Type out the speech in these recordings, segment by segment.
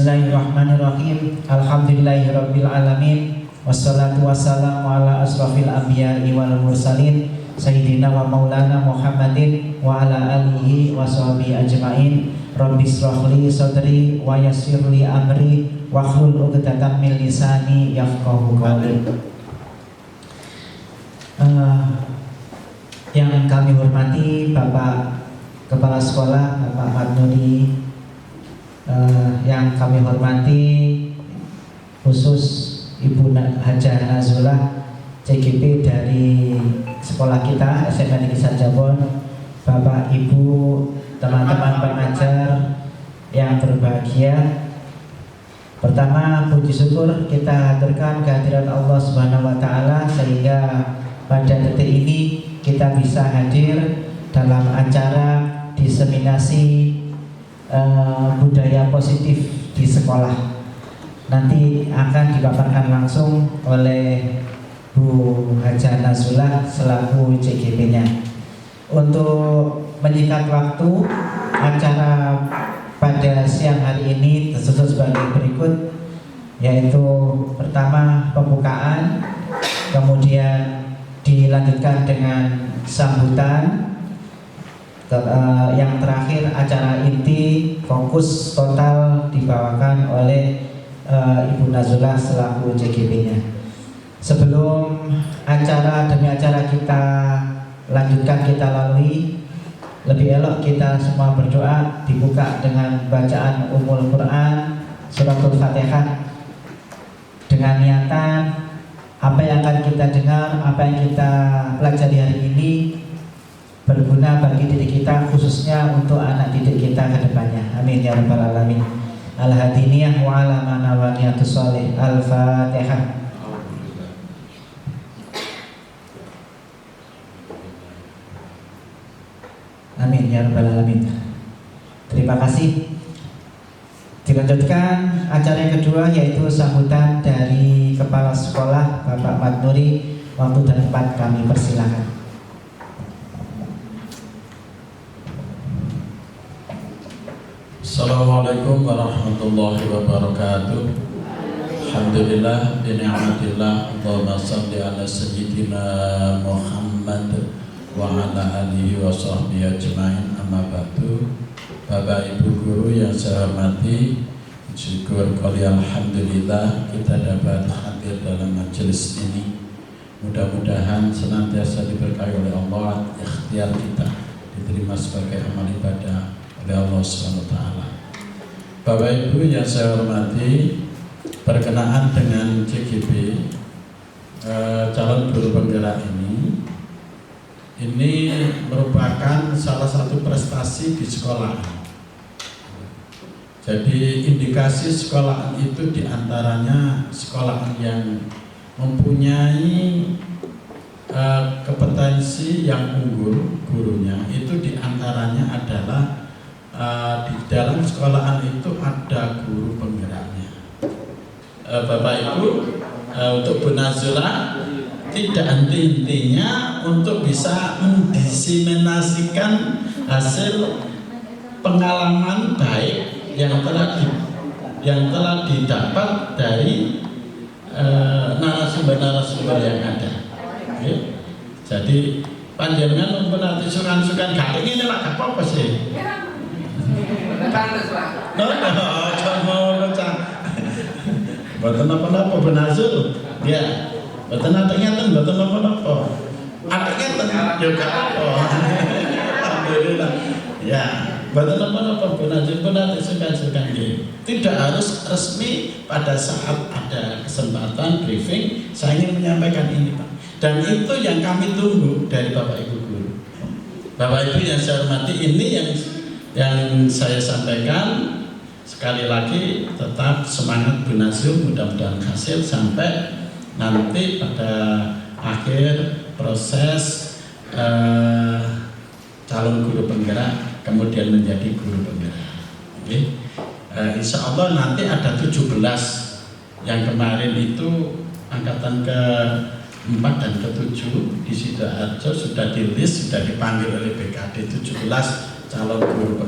Bismillahirrahmanirrahim. Alhamdulillahirabbil alamin. Wassalatu wassalamu ala asrofil anbiya'i wal mursalin Sayyidina wa maulana Muhammadin wa ala alihi wa sahbihi ajma'in. Rabbi shrahli sadri wa yassirli amri wahlul 'uqdatam min lisani yafqahu qawli. Yang kami hormati Bapak Kepala Sekolah Bapak Madnuri, yang kami hormati khusus Ibu Hajah Nazulah CGP dari sekolah kita SMA Negeri Sarjabon, Bapak Ibu, teman-teman pengajar yang berbahagia. Pertama, puji syukur kita haturkan kehadiran Allah Subhanahu wa taala sehingga pada detik ini kita bisa hadir dalam acara diseminasi budaya positif di sekolah. Nanti akan dipaparkan langsung oleh Bu Hajah Nazulah selaku CGP-nya. Untuk menyingkat waktu, acara pada siang hari ini tersusun sebagai berikut, yaitu pertama pembukaan, kemudian dilanjutkan dengan sambutan, yang terakhir acara inti fokus total dibawakan oleh Ibu Nazulah selaku CGP-nya. Sebelum acara demi acara kita lanjutkan, kita lalui, lebih elok kita semua berdoa, dibuka dengan bacaan Ummul Quran Suratul Fatihah dengan niatan apa yang akan kita dengar, apa yang kita pelajari hari ini berguna bagi diri kita, khususnya untuk anak didik kita ke depannya. Amin ya rabbal alamin. Al-hadiniyah wa ala manawaniyatus sholih. Al-Fatihah. Amin ya rabbal alamin. Terima kasih. Dilanjutkan acara yang kedua, yaitu sambutan dari Kepala Sekolah Bapak Madnuri. Waktu dan tempat kami persilakan. Assalamualaikum warahmatullahi wabarakatuh. Alhamdulillah bi ni'matillah. Allahumma shalli ala sayyidina Muhammad wa ala alihi wa sahbihi ajma'in. Amma ba'du. Bapak Ibu guru yang saya hormati, syukur kali alhamdulillah kita dapat hadir dalam majelis ini. Mudah-mudahan senantiasa diberkahi oleh Allah, ikhtiar kita diterima sebagai amal ibadah oleh Allah Subhanahu wa taala. Bapak Ibu yang saya hormati, berkenaan dengan CGP calon guru penggerak ini merupakan salah satu prestasi di sekolahan. Jadi indikasi sekolahan itu diantaranya sekolahan yang mempunyai kompetensi yang unggul gurunya, itu diantaranya adalah di dalam sekolahan itu ada guru penggeraknya. Bapak Ibu, untuk Bu Nazulah tidak henti-hentinya untuk bisa mendiseminasikan hasil pengalaman baik yang telah didapat dari narasumber-narasumber yang ada. Okay. Jadi panjenengan mumpun nanti sukan-sukan gak ini lah gak apa-apa sih. Boten apa-apa Bu Nazul. Ya, boten ngeten, boten apa-apa. Artinya yo gak apa-apa. Alhamdulillah. Ya, boten apa-apa Bu Nazul, pun nanti sukan-sukan nggih. Tidak harus resmi. Pada saat ada kesempatan briefing, saya ingin menyampaikan ini, Pak. Dan itu yang kami tunggu dari Bapak Ibu guru. Bapak Ibu yang saya hormati, ini yang saya sampaikan. Sekali lagi tetap semangat Bu Nazul, mudah-mudahan hasil sampai nanti pada akhir proses calon guru penggerak kemudian menjadi guru penggerak. Okay. Insya Allah nanti ada 17 yang kemarin itu angkatan ke-4 dan ke-7 di Sidoarjo sudah di-list, sudah dipanggil oleh BKD 17 calon guru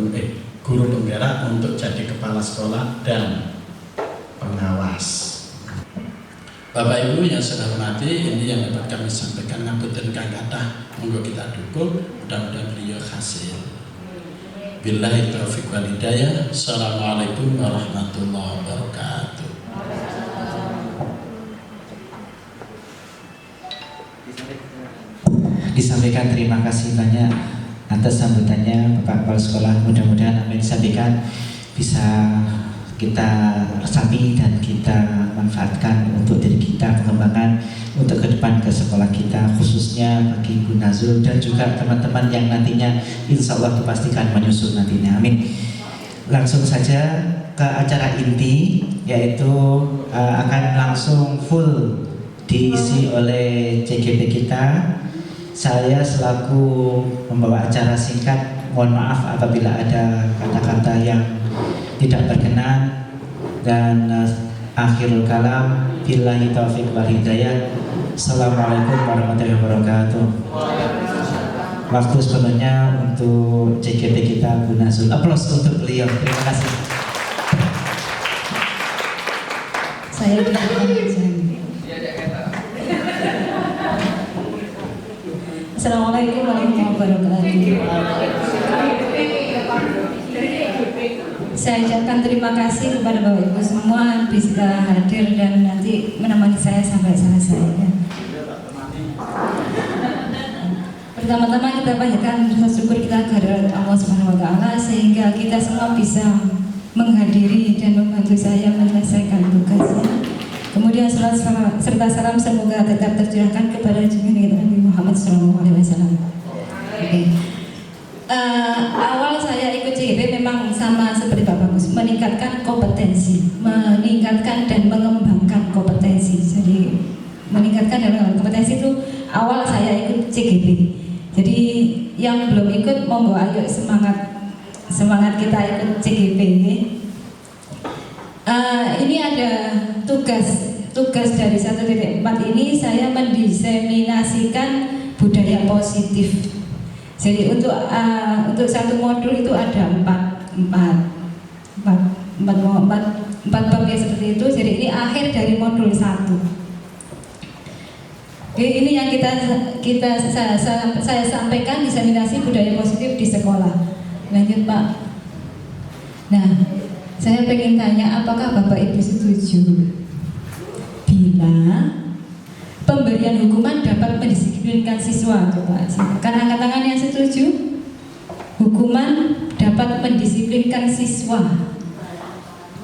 penggerak untuk jadi kepala sekolah dan pengawas. Bapak Ibu yang saya hormati, ini yang dapat kami sampaikan. Ngapunten kang kathah, monggo kita dukung, mudah-mudahan beliau hasil. Billahi taufiq wal hidayah. Assalamualaikum warahmatullahi wabarakatuh. Disampaikan terima kasih banyak atas sambutannya Bapak Kepala Sekolah. Mudah-mudahan apa yang disampaikan bisa kita resapi dan kita manfaatkan untuk diri kita, pengembangan untuk ke depan ke sekolah kita, khususnya bagi Ibu Nazul dan juga teman-teman yang nantinya insya Allah dipastikan menyusul nantinya. Amin. Langsung saja ke acara inti, yaitu akan langsung full diisi oleh CGP kita. Saya selaku membawa acara singkat, mohon maaf apabila ada kata-kata yang tidak berkenan, dan akhirul kalam, billahi taufiq wal hidayah. Assalamualaikum warahmatullahi wabarakatuh. Waktu sepenuhnya untuk CGP kita Bu Nazul. Aplaus untuk beliau. Terima kasih. Saya Assalamualaikum warahmatullahi wabarakatuh. Saya ucapkan terima kasih kepada Bapak Ibu semua bisa hadir dan nanti menemani saya sampai selesai. Pertama-tama kita panjatkan rasa syukur kita kehadirat Allah Subhanahu wa taala sehingga kita semua bisa menghadiri dan membantu saya menyelesaikan tugasnya. Kemudian salam serta salam semoga tetap tercurahkan kepada junjungan Nabi Muhammad SAW. Awal saya ikut CGP memang sama seperti Bapak Gus, meningkatkan kompetensi, meningkatkan dan mengembangkan kompetensi. Jadi meningkatkan dan mengembangkan kompetensi itu awal saya ikut CGP. Jadi yang belum ikut monggo ayo semangat kita ikut CGP. Ini ada tugas dari 1.4 ini saya mendiseminasikan budaya positif. Jadi untuk satu modul itu ada empat bab ya seperti itu. Jadi ini akhir dari modul 1. Ini yang saya sampaikan, diseminasi budaya positif di sekolah. Lanjut Pak. Nah, saya pengen tanya, apakah Bapak Ibu setuju bila pemberian hukuman dapat mendisiplinkan siswa? Coba silakan angkat tangan yang setuju. Hukuman dapat mendisiplinkan siswa.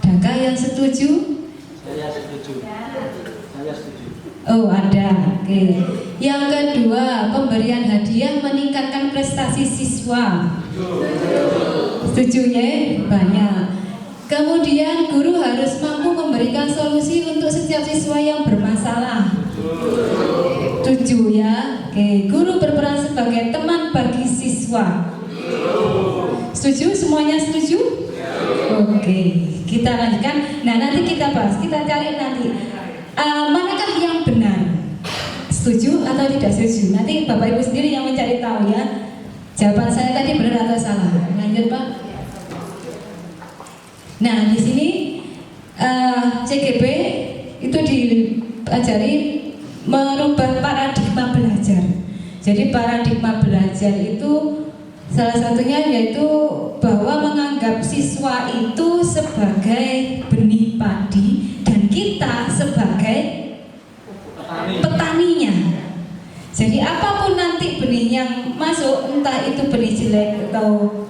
Adakah yang setuju? Saya setuju. Saya setuju. Oh ada. Oke. Yang kedua, pemberian hadiah meningkatkan prestasi siswa. Setuju ya? Banyak. Kemudian guru harus mampu memberikan solusi untuk setiap siswa yang bermasalah. Setuju ya? Oke. Guru berperan sebagai teman bagi siswa. Setuju? Semuanya setuju? Oke. Kita lanjutkan. Nah nanti kita bahas. Kita cari nanti manakah yang benar? Setuju atau tidak setuju? Nanti Bapak Ibu sendiri yang mencari tahu ya. Jawaban saya tadi benar atau salah? Lanjut Pak. Nah di sini CGP itu diajari merubah paradigma belajar. Jadi paradigma belajar itu salah satunya yaitu bahwa menganggap siswa itu sebagai benih padi dan kita sebagai petaninya. Jadi apapun nanti benih yang masuk, entah itu benih jelek atau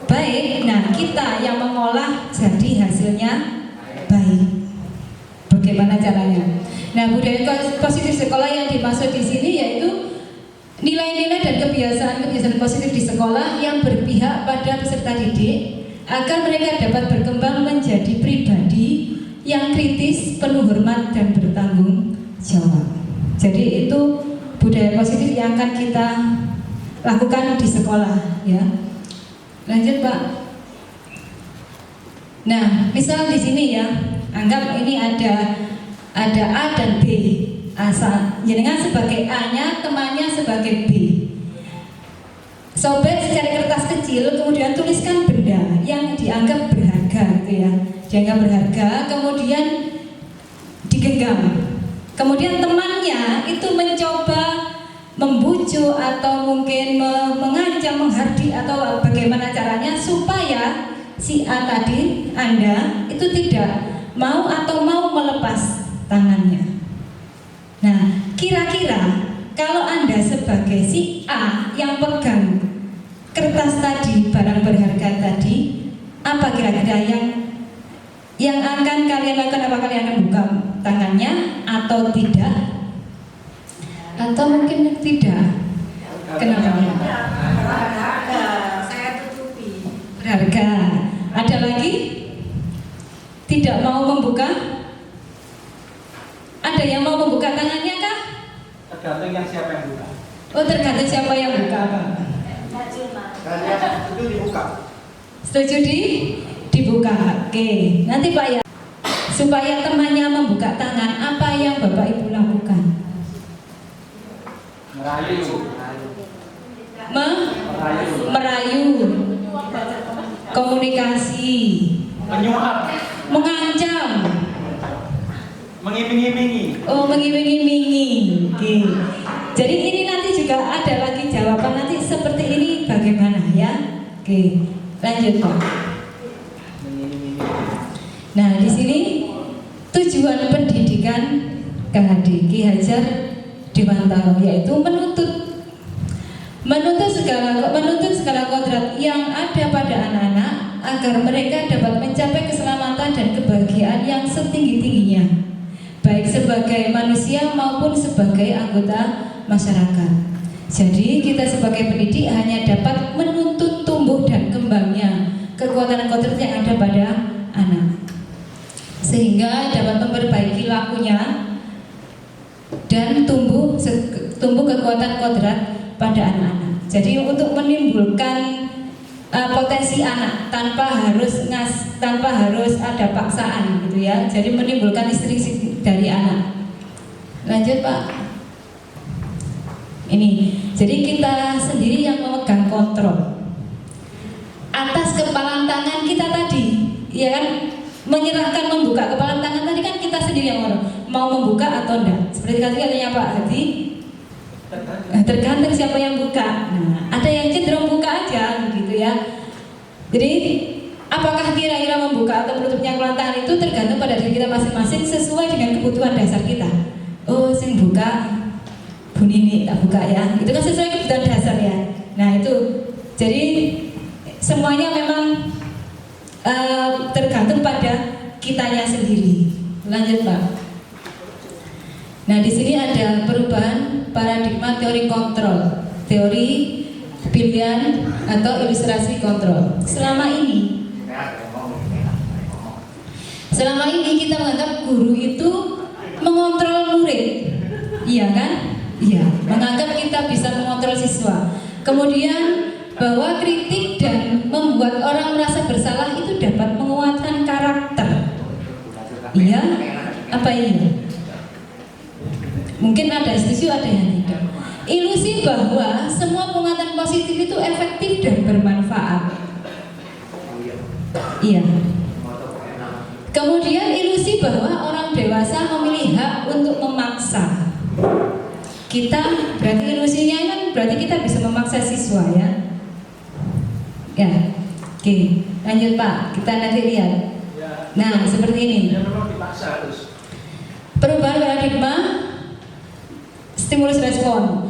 baik, nah kita yang mengolah jadi hasilnya baik. Bagaimana caranya? Nah budaya positif sekolah yang dimaksud di sini yaitu nilai-nilai dan kebiasaan positif di sekolah yang berpihak pada peserta didik agar mereka dapat berkembang menjadi pribadi yang kritis, penuh hormat dan bertanggung jawab. Jadi itu budaya positif yang akan kita lakukan di sekolah ya. Lanjut Pak. Nah, misal di sini ya, anggap ini ada A dan B. Jenengan sebagai A-nya, temannya sebagai B. Sobek secari kertas kecil, kemudian tuliskan benda yang dianggap berharga gitu ya. Dianggap berharga, kemudian digenggam. Kemudian temannya itu mencoba membujuk atau mungkin mengancam, menghardik atau bagaimana caranya supaya si A tadi, Anda itu tidak mau atau mau melepas tangannya. Nah, kira-kira kalau Anda sebagai si A yang pegang kertas tadi, barang berharga tadi, apa kira-kira yang akan kalian lakukan? Apa kalian akan buka tangannya atau tidak? Atau mungkin tidak? Kenapa? Saya tutupi. Berharga. Ada lagi? Tidak mau membuka? Ada yang mau membuka tangannya kah? Tergantung yang siapa yang buka. Oh, tergantung siapa yang buka, Pak. Itu dibuka. Setuju dibuka. Oke, nanti Pak ya. Supaya temannya membuka tangan, apa yang Bapak Ibu lakukan? Merayu. Merayu, komunikasi, Menyuap. mengancam, Mengiming-imingi. oh mengiming-imingi. Oke. Jadi ini nanti juga ada lagi jawaban nanti seperti ini bagaimana ya? Oke, lanjut Pak. Mengiming-imingi. Nah di sini tujuan pendidikan KHD Ki Hajar Dewantara yaitu menuntut segala kodrat yang ada pada anak-anak agar mereka dapat mencapai keselamatan dan kebahagiaan yang setinggi-tingginya, baik sebagai manusia maupun sebagai anggota masyarakat. Jadi kita sebagai pendidik hanya dapat menuntut tumbuh dan kembangnya kekuatan kodrat yang ada pada anak, sehingga dapat memperbaiki lakunya dan tumbuh kekuatan kodrat pada anak-anak. Jadi untuk menimbulkan potensi anak tanpa harus ada paksaan gitu ya. Jadi menimbulkan istri dari anak. Lanjut Pak. Ini. Jadi kita sendiri yang memegang kontrol atas kepalan tangan kita tadi, ya kan? Menyerahkan membuka kepalan tangan tadi kan kita sendiri yang mau membuka atau enggak. Seperti katanya Pak Hadi, tergantung siapa yang buka. Nah, ada yang cenderung buka aja gitu ya. Jadi apakah kira-kira membuka atau menutupnya kepalan tangan itu tergantung pada diri kita masing-masing sesuai dengan kebutuhan dasar kita. Oh, sing buka Bu Nini tak buka ya. Itu kan sesuai kebutuhan dasar ya. Nah, itu jadi semuanya memang tergantung pada kitanya sendiri. Lanjut Pak. Nah di sini ada perubahan paradigma teori kontrol, teori pilihan atau ilustrasi kontrol. Selama ini kita menganggap guru itu mengontrol murid, iya kan? Iya, menganggap kita bisa mengontrol siswa. Kemudian bahwa kritik dan membuat orang merasa bersalah itu dapat menguatkan karakter. Iya? Apa iya? Mungkin ada setuju, ada yang tidak. Ilusi bahwa semua penguatan positif itu efektif dan bermanfaat. Iya. Kemudian ilusi bahwa orang dewasa memilih hak untuk memaksa. Kita berarti ilusinya kan berarti kita bisa memaksa siswa ya. Ya, oke, lanjut Pak, kita nanti lihat. Nah, seperti ini. Ya memang dipaksa terus. Perubahan paradigma, stimulus respon.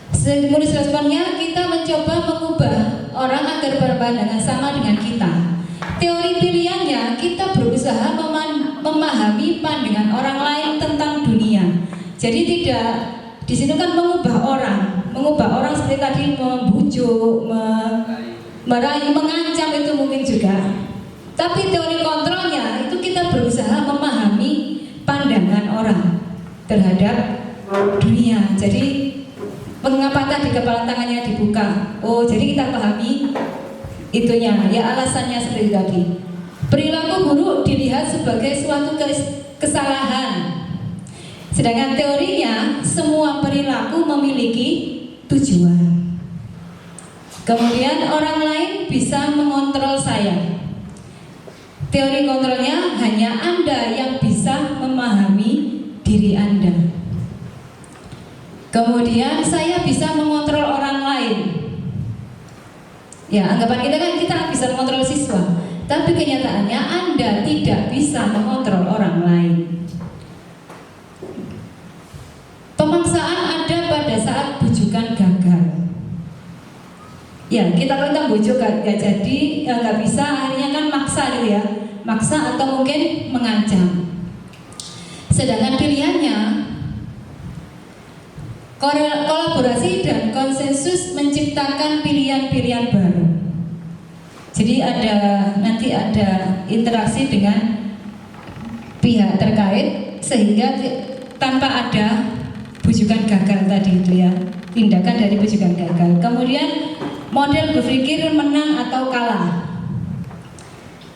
Stimulus responnya kita mencoba mengubah orang agar berpandangan sama dengan kita. Teori pilihannya kita berusaha memahami pandangan orang lain tentang dunia. Jadi tidak di sini kan mengubah orang seperti tadi membujuk, merayu, mengancam itu mungkin juga. Tapi teori kontrolnya itu kita berusaha memahami pandangan orang terhadap dunia. Jadi mengapa tadi kepala tangannya dibuka? Oh, jadi kita pahami itunya. Ya alasannya seperti tadi. Perilaku buruk dilihat sebagai suatu kesalahan. Sedangkan teorinya semua perilaku memiliki tujuan. Kemudian orang lain bisa mengontrol saya. Teori kontrolnya hanya Anda yang bisa memahami diri Anda. Kemudian saya bisa mengontrol orang lain. Ya, anggapan kita kan kita bisa mengontrol siswa, tapi kenyataannya Anda tidak bisa mengontrol orang lain. Pemaksaan ada pada saat bujukan gagal. Ya, kita kalau kita bujuk gak jadi, ya nggak bisa, akhirnya kan maksa gitu ya, maksa atau mungkin mengancam. Sedangkan pilihannya kolaborasi dan konsensus menciptakan pilihan-pilihan baru. Jadi nanti ada interaksi dengan pihak terkait sehingga tanpa ada bujukan gagal tadi itu ya, tindakan dari bujukan gagal. Kemudian model berpikir menang atau kalah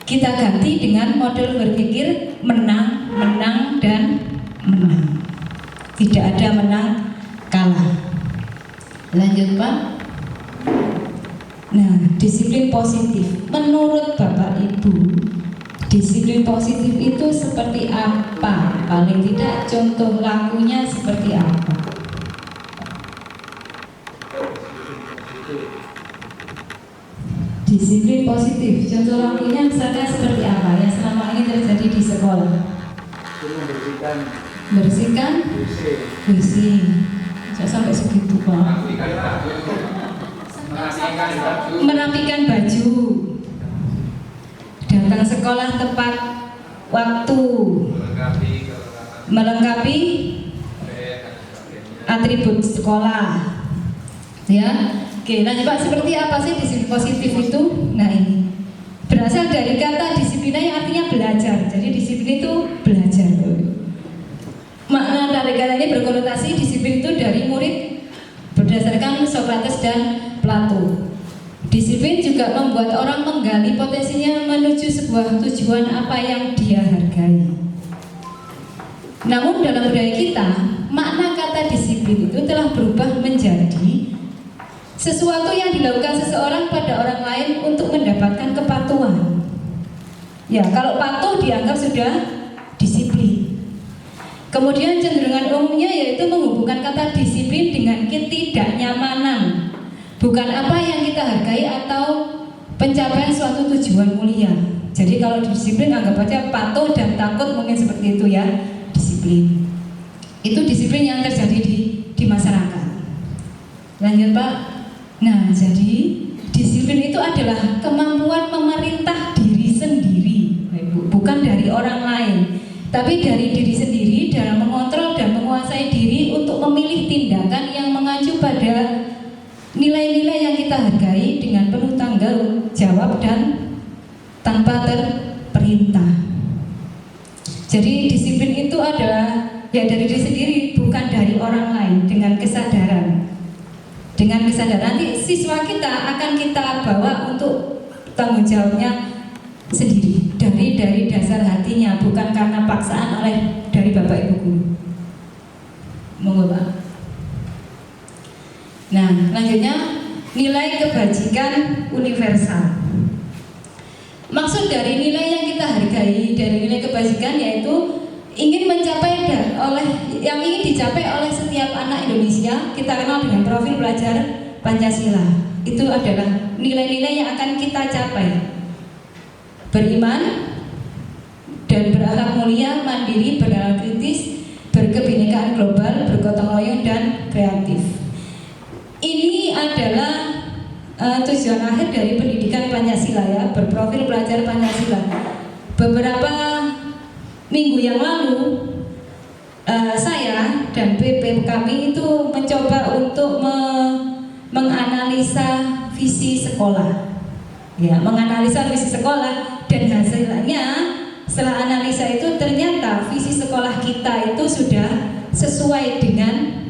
kita ganti dengan model berpikir menang, menang, dan menang. Tidak ada menang kalah. Lanjut Pak. Nah, disiplin positif. Menurut Bapak Ibu, disiplin positif itu seperti apa? Paling tidak contoh lakunya seperti apa? Disiplin positif, contoh lakunya misalnya seperti apa yang selama ini terjadi di sekolah? Bersihkan WC. Saya sampai segitu Pak. Merapikan baju, datang sekolah tepat waktu, melengkapi atribut sekolah. Ya, oke, lanjut Pak, seperti apa sih disiplin positif itu? Nah ini berasal dari kata disiplina yang artinya belajar. Jadi disiplin itu belajar. Makna dari kata ini berkonotasi disiplin itu dari murid berdasarkan Socrates dan Plato. Disiplin juga membuat orang menggali potensinya menuju sebuah tujuan apa yang dia hargai. Namun dalam budaya kita, makna kata disiplin itu telah berubah menjadi sesuatu yang dilakukan seseorang pada orang lain untuk mendapatkan kepatuhan. Ya, kalau patuh dianggap sudah disiplin. Kemudian cenderungan umumnya yaitu menghubungkan kata disiplin dengan ketidaknyamanan, bukan apa yang kita hargai atau pencapaian suatu tujuan mulia. Jadi kalau disiplin anggap aja patuh dan takut, mungkin seperti itu ya, disiplin. Itu disiplin yang terjadi di masyarakat. Lanjut Pak. Nah, jadi disiplin itu adalah kemampuan memerintah diri sendiri, bukan dari orang lain, tapi dari diri sendiri dalam mengontrol dan menguasai diri untuk memilih tindakan yang mengacu pada nilai-nilai yang kita hargai dengan penuh tanggung jawab dan tanpa terperintah. Jadi disiplin itu adalah ya dari diri sendiri, bukan dari orang lain, dengan kesadaran. Dengan kesadaran nanti siswa kita akan kita bawa untuk tanggung jawabnya sendiri dari dasar hatinya, bukan karena paksaan oleh dari Bapak Ibu guru. Monggo Pak. Nah, lanjutnya nilai kebajikan universal. Maksud dari nilai yang kita hargai dari nilai kebajikan yaitu ingin mencapai yang ingin dicapai oleh setiap anak Indonesia. Kita kenal dengan profil pelajar Pancasila. Itu adalah nilai-nilai yang akan kita capai. Beriman dan berakhlak mulia, mandiri, bernalar kritis, berkebinekaan global, bergotong royong dan kreatif. Ini adalah tujuan akhir dari pendidikan Pancasila ya, berprofil pelajar Pancasila. Beberapa minggu yang lalu saya dan PP kami itu mencoba untuk menganalisa visi sekolah. Ya, menganalisa visi sekolah dan hasilnya setelah analisa itu ternyata visi sekolah kita itu sudah sesuai dengan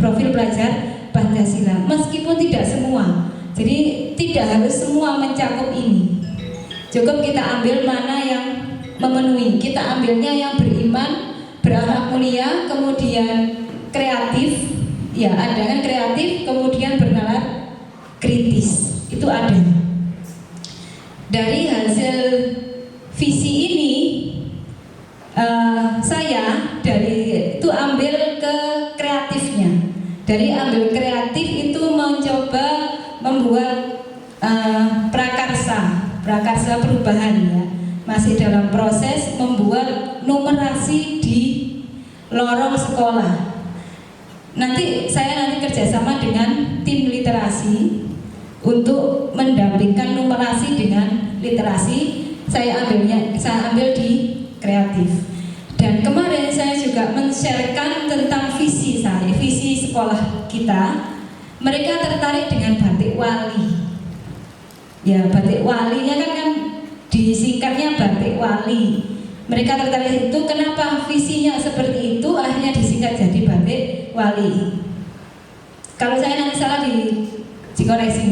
profil pelajar Pancasila, meskipun tidak semua. Jadi tidak harus semua mencakup ini. Cukup kita ambil mana yang memenuhi. Kita ambilnya yang beriman, berakhlak mulia, kemudian kreatif. Ya, ada kan kreatif, kemudian bernalar kritis. Itu ada. Dari hasil visi ini saya Dari ambil kreatif itu mencoba membuat prakarsa perubahan ya. Masih dalam proses membuat numerasi di lorong sekolah. Saya kerjasama dengan tim literasi untuk mendampingkan numerasi dengan literasi. Saya ambil di kreatif. Dan kemarin saya juga men-sharekan tentang visi sekolah kita. Mereka tertarik dengan batik wali. Ya, batik walinya kan disingkatnya batik wali. Mereka tertarik itu, kenapa visinya seperti itu, akhirnya disingkat jadi batik wali. Kalau saya nanti salah dikoreksi.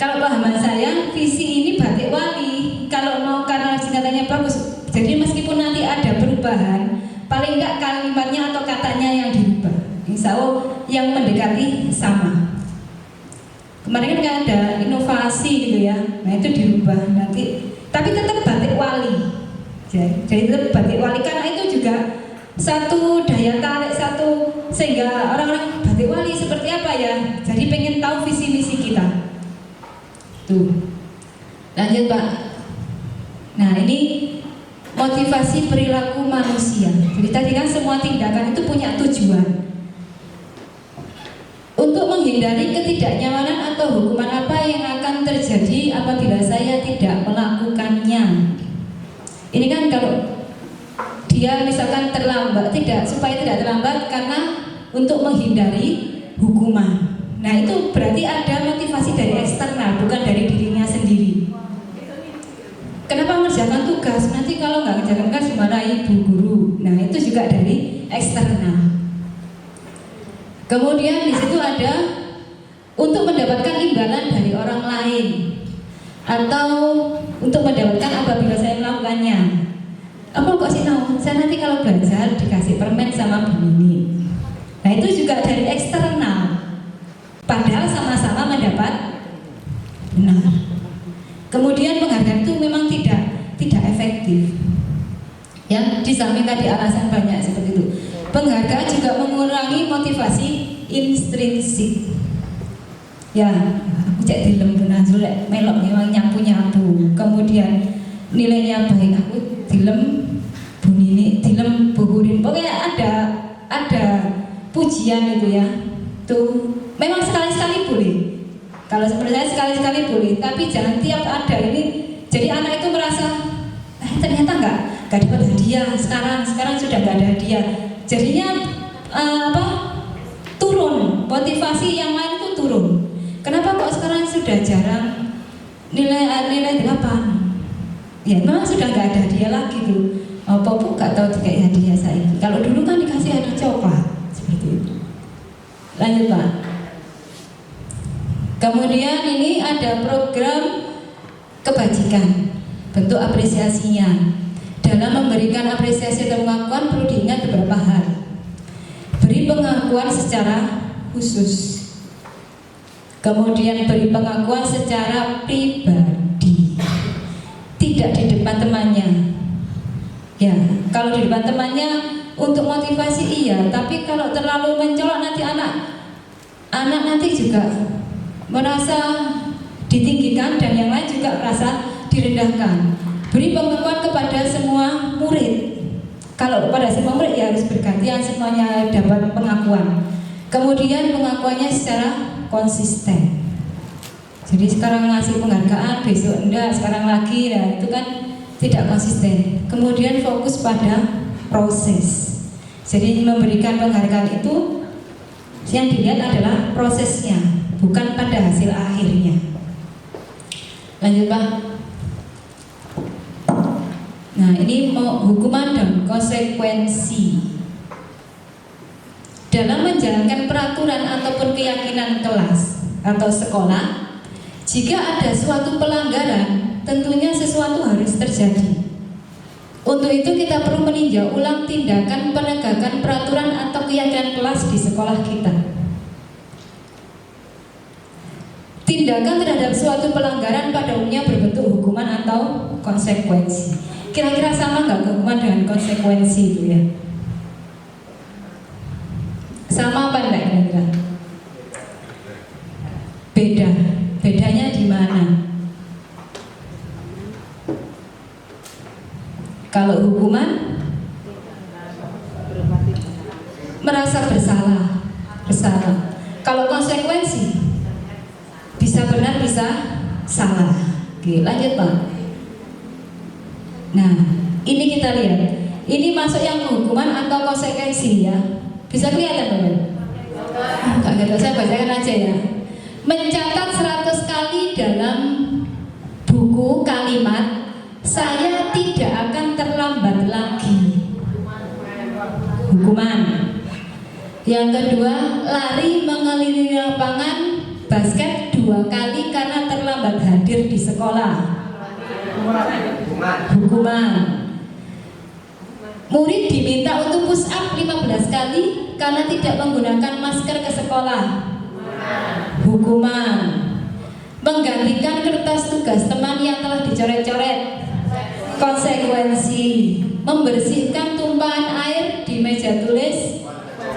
Kalau pahaman saya, visi ini batik wali. Kalau mau karena singkatannya bagus, jadi meskipun nanti ada perubahan, paling enggak kalimatnya atau katanya yang dirubah, insya Allah yang mendekati sama. Kemarin kan ada inovasi gitu ya, nah itu dirubah nanti, tapi tetap batik wali. Jadi tetap batik wali karena itu juga satu daya tarik sehingga orang-orang batik wali seperti apa ya. Jadi pengen tahu visi misi kita. Tuh, lanjut Pak. Nah ini motivasi perilaku manusia. Jadi tadi kan semua tindakan itu punya tujuan. Untuk menghindari ketidaknyamanan atau hukuman apa yang akan terjadi apabila saya tidak melakukannya. Ini kan kalau dia misalkan terlambat, supaya tidak terlambat karena untuk menghindari hukuman. Nah itu berarti ada motivasi dari eksternal, bukan dari dirinya sendiri. Kenapa mengerjakan tugas? Nanti kalau nggak mengerjakan tugas dimarahi ibu guru. Nah itu juga dari eksternal. Kemudian di situ ada untuk mendapatkan imbalan dari orang lain atau untuk mendapatkan apabila saya melakukannya. Apa kok sih tahu? Saya nanti kalau belajar dikasih permen sama Bu Nini. Nah itu juga dari eksternal. Padahal sama-sama mendapat benar. Kemudian penghargaan itu memang tidak efektif. Ya, di samping tadi alasan banyak seperti itu. Penghargaan juga mengurangi motivasi intrinsik. Ya, aku cek dilem Bu Nazrul melok memang nyapu-nyapu. Kemudian nilainya baik, aku dilem Bu Nini, dilem Bu Hurin. Pokoknya ada pujian itu ya. Tuh, memang sekali-sekali boleh. Kalau seperti saya sekali-sekali boleh, tapi jangan tiap ada ini. Jadi anak itu merasa ternyata nggak dapat hadiah. Sekarang sudah nggak ada hadiah. Jadinya turun motivasi yang lain itu turun. Kenapa kok sekarang sudah jarang nilai 8? Ya memang sudah nggak ada hadiah lagi tuh. Apa bu nggak tahu kayak hadiah saya. Kalau dulu kan dikasih hadiah coklat seperti itu. Lanjut Pak. Kemudian ini ada program kebajikan, bentuk apresiasinya. Dalam memberikan apresiasi atau pengakuan perlu diingat beberapa hal. Beri pengakuan secara khusus. Kemudian beri pengakuan secara pribadi. Tidak di depan temannya. Ya, kalau di depan temannya untuk motivasi iya, tapi kalau terlalu mencolok nanti anak nanti juga merasa ditinggikan dan yang lain juga merasa direndahkan. Beri pengakuan kepada semua murid. Kalau kepada semua murid ya harus bergantian semuanya dapat pengakuan. Kemudian pengakuannya secara konsisten. Jadi sekarang ngasih penghargaan, besok enggak, sekarang lagi, nah itu kan tidak konsisten. Kemudian fokus pada proses. Jadi memberikan penghargaan itu yang dilihat adalah prosesnya, bukan pada hasil akhirnya. Lanjut Pak. Nah ini hukuman dan konsekuensi dalam menjalankan peraturan ataupun keyakinan kelas atau sekolah. Jika ada suatu pelanggaran, tentunya sesuatu harus terjadi. Untuk itu kita perlu meninjau ulang tindakan penegakan peraturan atau keyakinan kelas di sekolah kita. Tindakan terhadap suatu pelanggaran pada umumnya berbentuk hukuman atau konsekuensi. Kira-kira sama nggak hukuman dengan konsekuensi itu ya? Sama apa enggak kira-kira? Kalau hukuman merasa bersalah. Kalau konsekuensi bisa benar bisa salah. Oke, lanjut Pak. Nah, ini kita lihat. Ini masuk yang hukuman atau konsekuensi ya. Bisa kelihatan Bapak? Enggak ada, saya bacakan aja ya. Mencatat 100 kali dalam buku kalimat saya tidak akan terlambat lagi. Hukuman. Yang kedua, lari mengelilingi lapangan basket 2 kali karena terlambat hadir di sekolah. Hukuman. Murid diminta untuk push up 15 kali karena tidak menggunakan masker ke sekolah. Hukuman. Menggantikan kertas tugas teman yang telah dicoret-coret. Konsekuensi. Membersihkan tumpahan air di meja tulis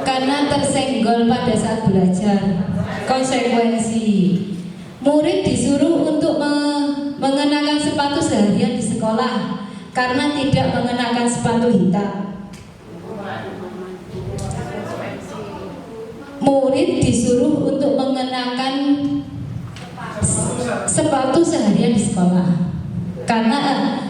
karena tersenggol pada saat belajar. Konsekuensi. Murid disuruh untuk mengenakan sepatu seharian di sekolah karena tidak mengenakan sepatu hitam. Murid disuruh untuk mengenakan sepatu seharian di sekolah karena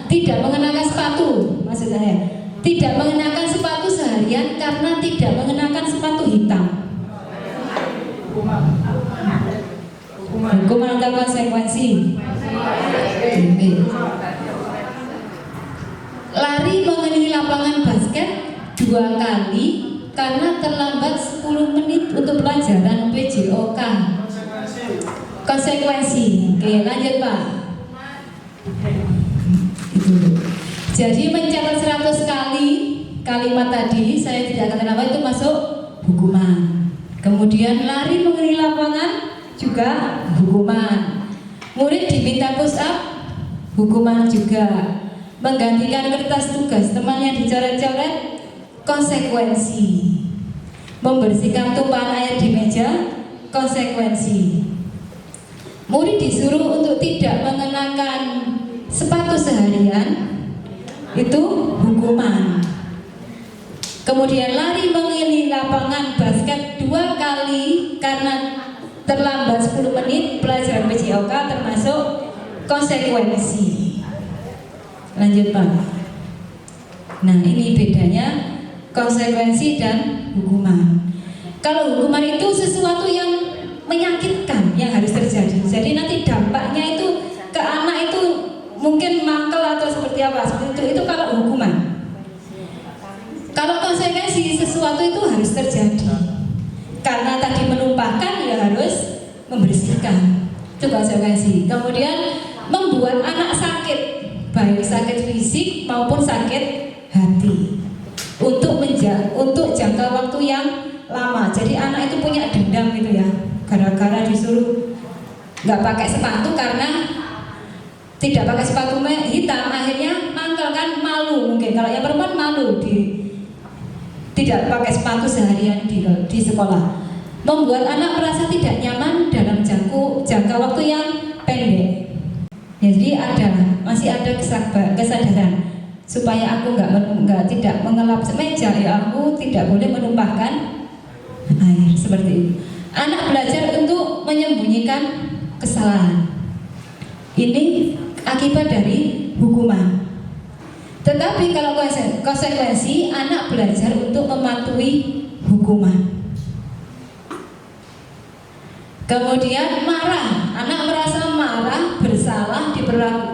tidak mengenakan sepatu, maksud saya tidak mengenakan sepatu seharian karena tidak mengenakan sepatu hitam. Hukuman atau konsekuensi? Lari mengelilingi lapangan basket 2 kali karena terlambat 10 menit untuk pelajaran PJOK. Konsekuensi. Oke, lanjut Pak. Itu. Jadi mencatat 100 kali kalimat tadi saya tidak akan apa itu masuk hukuman. Kemudian lari mengelilingi lapangan juga hukuman. Murid diminta push up hukuman juga. Menggantikan kertas tugas teman yang dicoret-coret konsekuensi. Membersihkan tumpahan air di meja konsekuensi. Murid disuruh untuk tidak mengenakan sepatu seharian itu hukuman. Kemudian lari mengelilingi lapangan basket 2 kali karena terlambat 10 menit pelajaran PJOK termasuk konsekuensi. Lanjut Pak. Nah, ini bedanya konsekuensi dan hukuman. Kalau hukuman itu sesuatu yang menyakitkan yang harus terjadi. Jadi nanti dampaknya itu ke anak itu mungkin mangkel atau seperti apa, seperti itu kalau hukuman. Kalau konsekuensi sesuatu itu harus terjadi. Karena tadi menumpahkan ya harus membersihkan. Itu konsekuensi. Kemudian membuat anak sakit, baik sakit fisik maupun sakit hati. Untuk jangka waktu yang lama. Jadi anak itu punya dendam gitu ya. Gara-gara disuruh nggak pakai sepatu karena tidak pakai sepatu hitam, akhirnya mangkel kan, malu mungkin. Kalau yang perempuan malu tidak pakai sepatu seharian di sekolah. Membuat anak merasa tidak nyaman dalam jangka waktu yang pendek. Jadi masih ada kesadaran supaya aku tidak mengelap meja, ya aku tidak boleh menumpahkan air seperti itu. Anak belajar untuk menyembunyikan kesalahan. Ini akibat dari hukuman. Tetapi kalau konsekuensi, anak belajar untuk mematuhi hukuman. Kemudian marah, anak merasa marah, bersalah,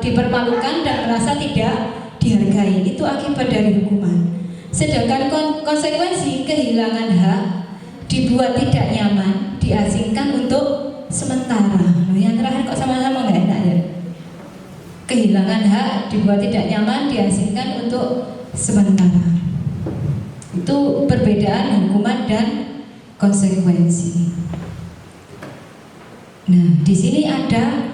dipermalukan dan merasa tidak dihargai. Itu akibat dari hukuman. Sedangkan konsekuensi, kehilangan hak, dibuat tidak nyaman, diasingkan untuk sementara. Yang terakhir kok sama-sama nggak enak ya? Kehilangan hak, dibuat tidak nyaman, diasingkan untuk sementara. Itu perbedaan hukuman dan konsekuensi. Nah, di sini ada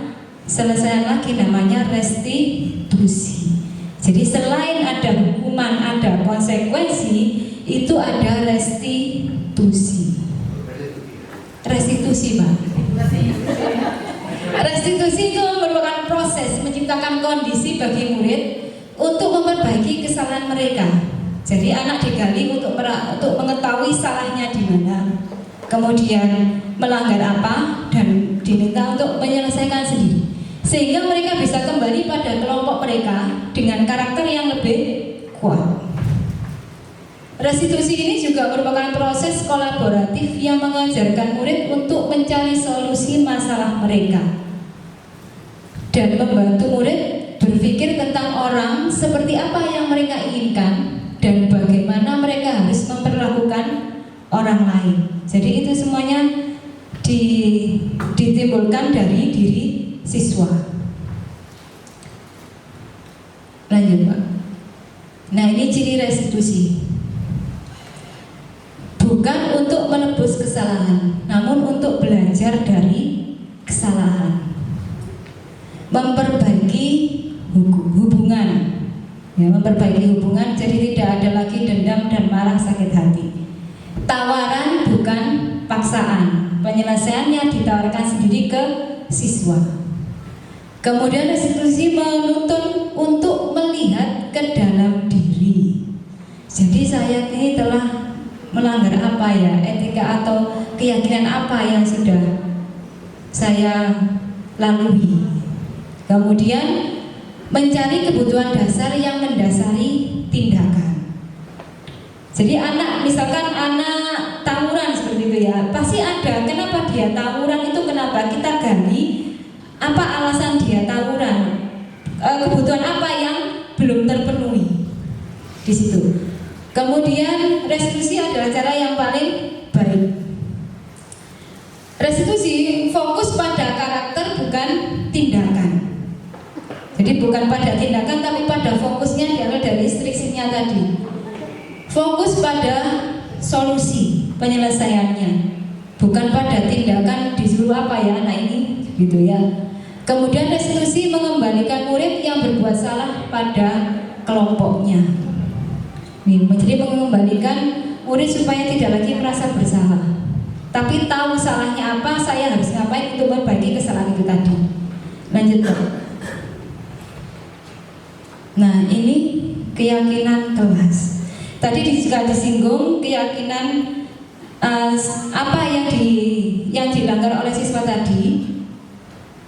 selesai lagi namanya restitusi. Jadi selain ada hukuman, ada konsekuensi, itu ada restitusi. Restitusi, Pak. Restitusi itu merupakan proses menciptakan kondisi bagi murid untuk memperbaiki kesalahan mereka. Jadi anak digali untuk mengetahui salahnya di mana, kemudian melanggar apa, dan diminta untuk menyelesaikan sendiri, sehingga mereka bisa kembali pada kelompok mereka dengan karakter yang lebih kuat. Restitusi ini juga merupakan proses kolaboratif yang mengajarkan murid untuk mencari solusi masalah mereka dan membantu murid berpikir tentang orang seperti apa yang mereka inginkan dan bagaimana mereka harus memperlakukan orang lain. Jadi itu semuanya ditimbulkan dari diri siswa. Lanjut Pak. Nah ini ciri restitusi. Bukan untuk menebus kesalahan, namun untuk belajar dari kesalahan. Memperbaiki hubungan. Ya, memperbaiki hubungan jadi tidak ada lagi dendam dan marah sakit hati. Tawaran bukan paksaan. Penyelesaiannya ditawarkan sendiri ke siswa. Kemudian restitusi menuntun untuk melihat ke dalam diri. Jadi saya ini telah melanggar apa ya, etika atau keyakinan apa yang sudah saya lalui. Kemudian mencari kebutuhan dasar yang mendasari tindakan. Jadi anak, misalkan anak tawuran seperti itu ya, pasti ada kenapa dia tawuran itu, kenapa kita gali apa alasan dia tawuran, kebutuhan apa yang belum terpenuhi di situ. Kemudian restitusi adalah cara yang paling baik. Restitusi fokus pada karakter bukan tindakan. Jadi bukan pada tindakan tapi pada fokusnya adalah dari instruksinya tadi. Fokus pada solusi penyelesaiannya, bukan pada tindakan disuruh apa ya anak ini gitu ya. Kemudian restitusi mengembalikan murid yang berbuat salah pada kelompoknya. Jadi mengembalikan murid supaya tidak lagi merasa bersalah, tapi tahu salahnya apa, saya harus ngapain untuk memperbaiki kesalahan itu tadi. Lanjut Pak. Nah ini keyakinan kelas. Tadi juga disinggung keyakinan apa yang dilanggar oleh siswa tadi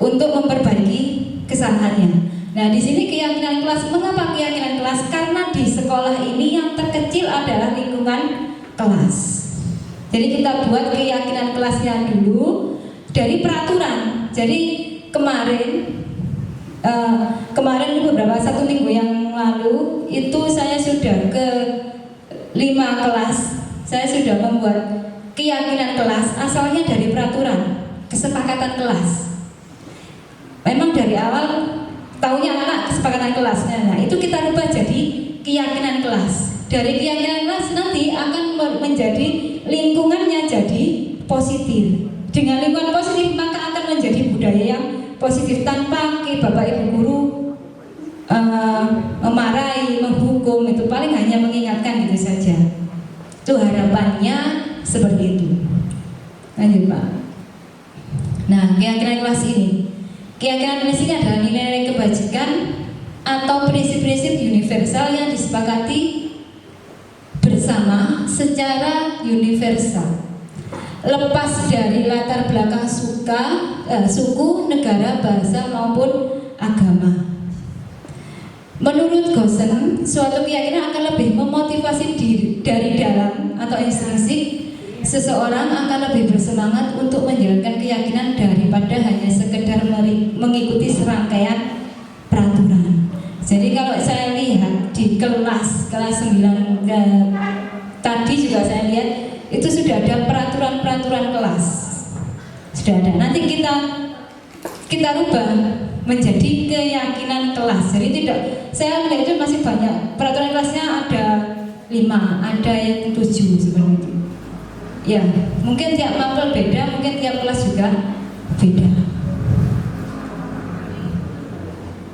untuk memperbaiki kesalahannya. Nah di sini keyakinan kelas. Mengapa keyakinan kelas? Karena di sekolah ini yang terkecil adalah lingkungan kelas. Jadi kita buat keyakinan kelasnya dulu dari peraturan. Jadi kemarin beberapa 1 minggu yang lalu itu saya sudah ke 5 kelas. Saya sudah membuat keyakinan kelas asalnya dari peraturan kesepakatan kelas. Memang dari awal taunya anak kesepakatan kelasnya. Nah itu kita rubah jadi keyakinan kelas. Dari keyakinan kelas nanti akan menjadi lingkungannya jadi positif. Dengan lingkungan positif maka akan menjadi budaya yang positif tanpa bapak ibu guru memarahi, menghukum, itu paling hanya mengingatkan gitu saja. Itu harapannya seperti itu. Lanjut Pak. Nah keyakinan kelas ini. Keyakinan kelas ini adalah nilai-nilai kebajikan atau prinsip-prinsip universal yang disepakati bersama secara universal, lepas dari latar belakang suku, negara, bahasa maupun agama. Menurut Gosen, suatu keyakinan akan lebih memotivasi diri dari dalam atau intrinsik. Seseorang akan lebih bersemangat untuk menjalankan keyakinan daripada hanya sekedar mengikuti serangkaian peraturan. Jadi kalau saya lihat di kelas 9 tadi juga saya lihat itu sudah ada peraturan kelas. Sudah ada. Nanti kita rubah menjadi keyakinan kelas. Jadi tidak, saya melihat itu masih banyak. Peraturan kelasnya ada 5, ada yang 7 seperti itu. Ya, mungkin tiap mapel beda, mungkin tiap kelas juga beda.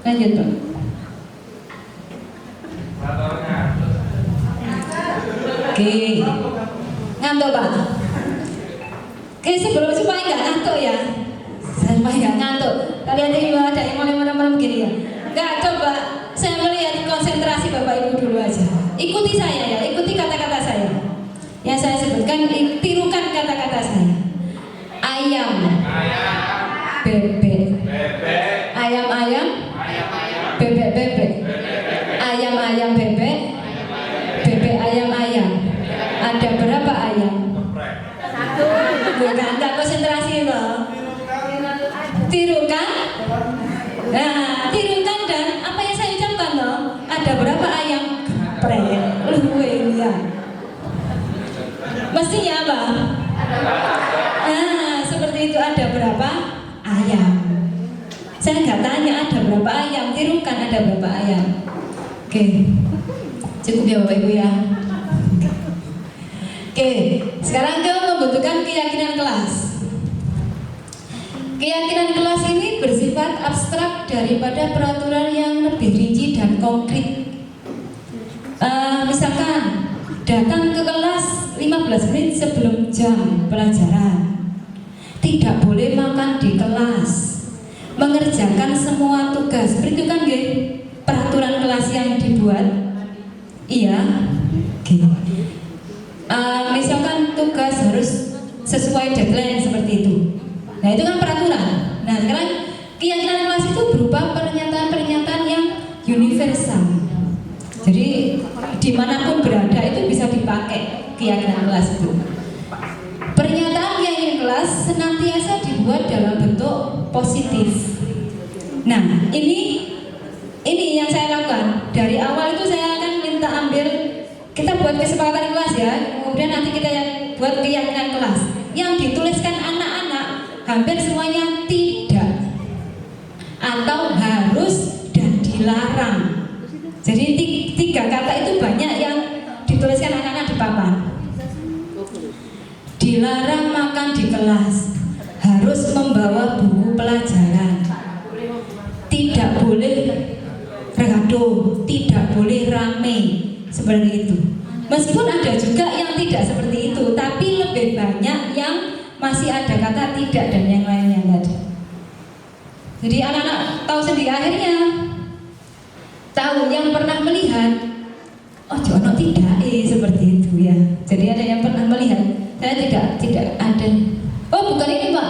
Lanjut Pak. Oke, ngantuk Pak. Oke, sebelum supaya nggak ngantuk ya, supaya nggak ngantuk. Kalian ini ada yang malam-malam begini ya. Nggak, coba saya melihat konsep Bapak Ibu dulu aja. Ikuti saya ya, ikuti kata-kata saya. Yang saya sebutkan, tirukan kata-kata saya. Ayam, bebek, ayam-ayam, bebek-bebek, ayam-ayam bebek, bebek ayam-ayam. Ada berapa ayam? Bukan, nggak konsentrasi loh. Tirukan. Nah, tirukan dan apa yang saya ucapkan loh. Ada berapa ayam? Ya. Mestinya apa? Nah, seperti itu, ada berapa ayam? Saya nggak tanya ada berapa ayam, tirukan ada berapa ayam. Oke, cukup ya Bapak Ibu ya. Oke, sekarang kita membutuhkan keyakinan kelas. Keyakinan kelas ini bersifat abstrak daripada peraturan yang lebih rinci dan konkret. Misalkan datang ke kelas 15 menit sebelum jam pelajaran, tidak boleh makan di kelas, mengerjakan semua tugas. Seperti itu kan peraturan kelas yang dibuat. Iya. Misalkan tugas harus sesuai deadline seperti itu. Nah, itu kan peraturan. Nah, sekarang keyakinan kelas itu berupa pernyataan-pernyataan yang universal. Jadi dimanapun berada itu bisa dipakai keyakinan kelas itu. Pernyataan keyakinan kelas senantiasa dibuat dalam bentuk positif. Nah, ini yang saya lakukan. Dari awal itu saya akan minta ambil, kita buat kesepakatan kelas ya. Kemudian nanti kita buat keyakinan kelas. Yang dituliskan anak-anak hampir semuanya tidak, atau harus dan dilarang. Jadi 3 kata itu banyak yang dituliskan anak-anak di papan. Dilarang makan di kelas, harus membawa buku pelajaran, tidak boleh regaduh, tidak boleh rame, seperti itu. Meskipun ada juga yang tidak seperti itu, tapi lebih banyak yang masih ada kata tidak dan yang lainnya tadi. Jadi anak-anak tahu sendiri, akhirnya tahu yang pernah melihat, oh jono tidak, seperti itu ya. Jadi ada yang pernah melihat, saya tidak ada. Oh bukan ini Pak,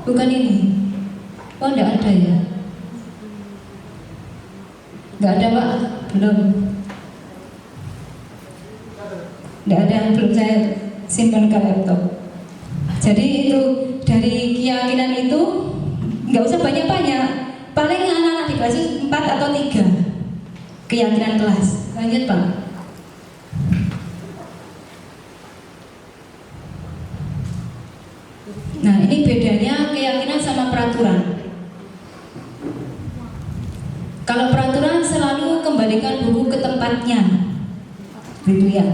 bukan ini. Oh tidak ada ya. Nggak ada Pak, belum. Tidak ada yang belum saya simpan ke laptop. Jadi itu dari keyakinan itu nggak usah banyak-banyak. Paling anak-anak di kelas 4 atau 3 keyakinan kelas. Lanjut Pak. Nah ini bedanya keyakinan sama peraturan. Kalau peraturan selalu kembalikan buku ke tempatnya, gitu ya.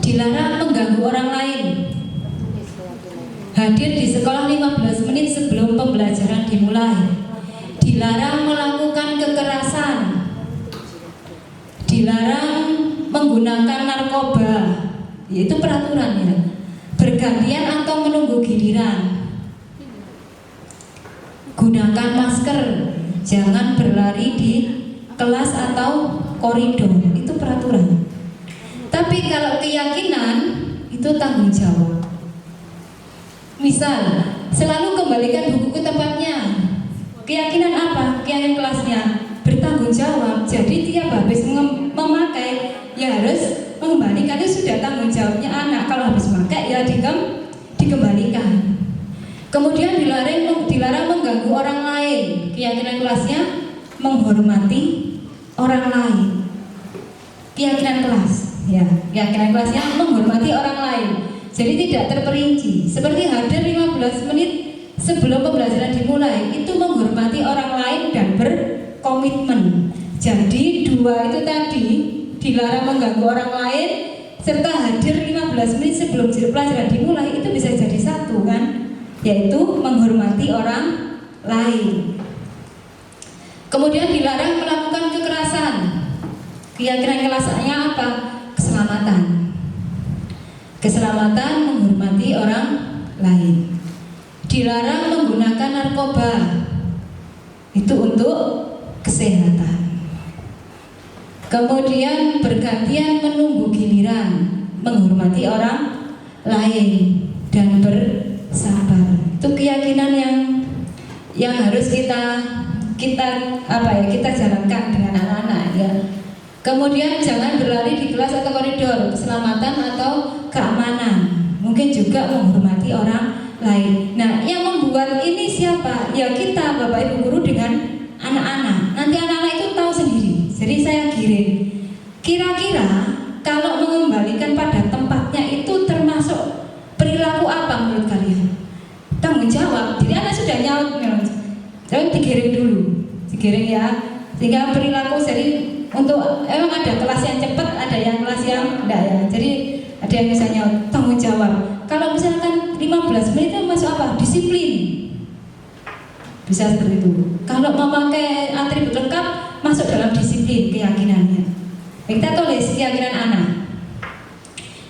Dilarang mengganggu orang lain. Hadir di sekolah 15 menit sebelum pembelajaran dimulai. Dilarang melakukan kekerasan. Dilarang menggunakan narkoba. Itu peraturan ya. Bergantian atau menunggu giliran. Gunakan masker. Jangan berlari di kelas atau koridor. Itu peraturan. Tapi kalau keyakinan itu tanggung jawab. Misal, selalu kembalikan buku ke tempatnya. Keyakinan apa? Keyakinan kelasnya bertanggung jawab. Jadi tiap habis memakai ya harus mengembalikan. Itu sudah tanggung jawabnya anak. Kalau habis memakai ya dikembalikan. Kemudian dilarang mengganggu orang lain. Keyakinan kelasnya menghormati orang lain. Keyakinan kelas, ya, keyakinan kelasnya menghormati orang lain. Jadi tidak terperinci. Seperti hadir 15 menit sebelum pembelajaran dimulai, itu menghormati orang lain dan berkomitmen. Jadi 2 itu tadi, dilarang mengganggu orang lain serta hadir 15 menit sebelum pelajaran dimulai, itu bisa jadi 1 kan, yaitu menghormati orang lain. Kemudian dilarang melakukan kekerasan. Keyakinan kelasnya apa? Keselamatan. Keselamatan menghormati orang lain. Dilarang menggunakan narkoba. Itu untuk kesehatan. Kemudian bergantian menunggu giliran, menghormati orang lain dan bersabar. Itu keyakinan yang harus kita jalankan dengan anak-anak ya. Kemudian jangan berlari di kelas atau koridor, keselamatan atau keamanan. Mungkin juga menghormati orang lain. Nah, yang membuat ini siapa? Ya kita, Bapak Ibu guru dengan anak-anak. Nanti anak-anak itu tahu sendiri. Jadi saya giring. Kira-kira kalau mengembalikan pada tempatnya itu termasuk perilaku apa menurut kalian? Tanggung jawab. Jadi anak sudah nyaut, jadi digiring dulu, digiring ya. Sehingga perilaku jadi untuk emang ada kelas yang cepat, ada yang kelas yang enggak ya. Jadi ada yang misalnya tanggung jawab. Kalau misalkan 15 menit itu masuk apa? Disiplin. Bisa seperti itu. Kalau memakai atribut lengkap masuk dalam disiplin keyakinannya. Kita tulis keyakinan anak.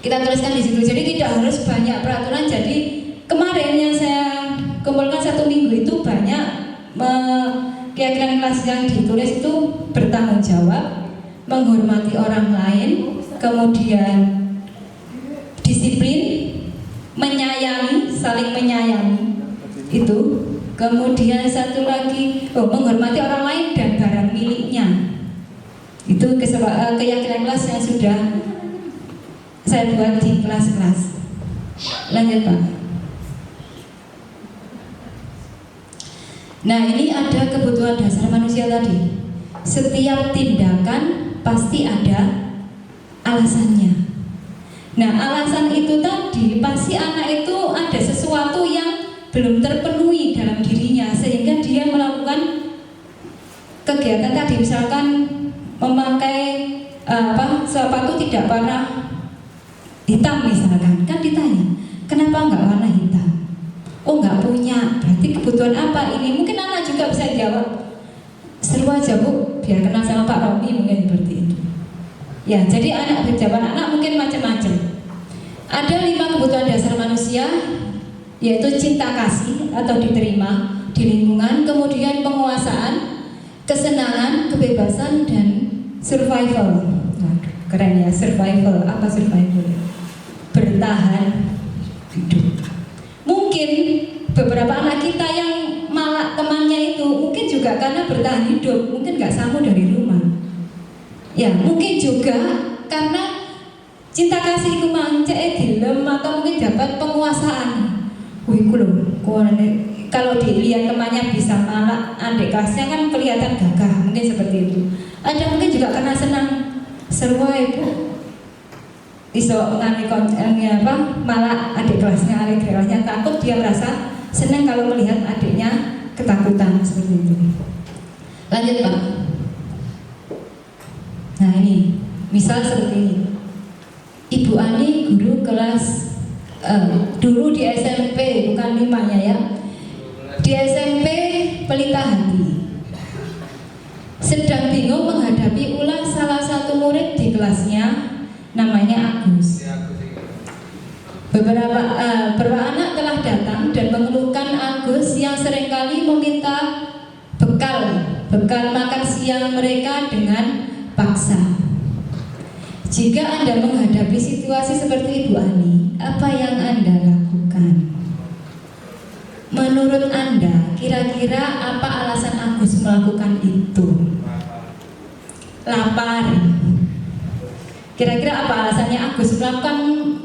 Kita tuliskan di situ. Jadi tidak harus banyak peraturan. Jadi kemarin yang saya kumpulkan 1 minggu itu banyak keyakinan kelas yang ditulis itu bertanggung jawab, menghormati orang lain, kemudian disiplin, menyayangi, saling menyayangi itu. Kemudian satu lagi, menghormati orang lain dan barang miliknya. Itu keyakinan kelas yang sudah saya buat di kelas-kelas. Lanjut Pak. Nah, ini ada kebutuhan dasar manusia tadi. Setiap tindakan pasti ada alasannya. Nah, alasan itu tadi pasti anak itu ada sesuatu yang belum terpenuhi dalam dirinya sehingga dia melakukan kegiatan tadi, misalkan memakai sepatu tidak warna hitam misalkan, kan ditanya kenapa enggak warna hitam? Oh, enggak punya, berarti kebutuhan apa ini? Mungkin anak juga bisa jawab seru aja Bu, biar kenal sama Pak Romi, mungkin seperti itu ya. Jadi anak jawaban anak mungkin macam-macam. Ada 5 kebutuhan dasar manusia, yaitu cinta kasih atau diterima di lingkungan, kemudian penguasaan, kesenangan, kebebasan, dan survival. Nah, keren ya, survival. Apa survival? Bertahan hidup. Mungkin beberapa anak kita yang malak temannya itu mungkin juga karena bertahan hidup, mungkin nggak samu dari rumah. Ya, mungkin juga karena cinta kasih itu mancek dilem atau mungkin dapat penguasaan. Wih, kalau dilihat temannya bisa malak, adik kelasnya kan kelihatan gagah, mungkin seperti itu. Ada mungkin juga karena senang seru ibu iso ngani kontennya malah adik kelasnya takut, dia merasa senang kalau melihat adiknya ketakutan seperti itu. Lanjut Pak. Nah ini misal seperti ini. Ibu Ani guru kelas dulu di SMP, bukan 5-nya ya. Di SMP Pelita Hati. Sedang bingung menghadapi ulah salah satu murid di kelasnya, namanya Agus. Beberapa anak telah datang dan mengeluhkan Agus yang seringkali meminta bekal makan siang mereka dengan paksa. Jika Anda menghadapi situasi seperti Ibu Ani, apa yang Anda lakukan? Menurut Anda, kira-kira apa alasan Agus melakukan itu? Lapar. Kira-kira apa alasannya Agus melakukan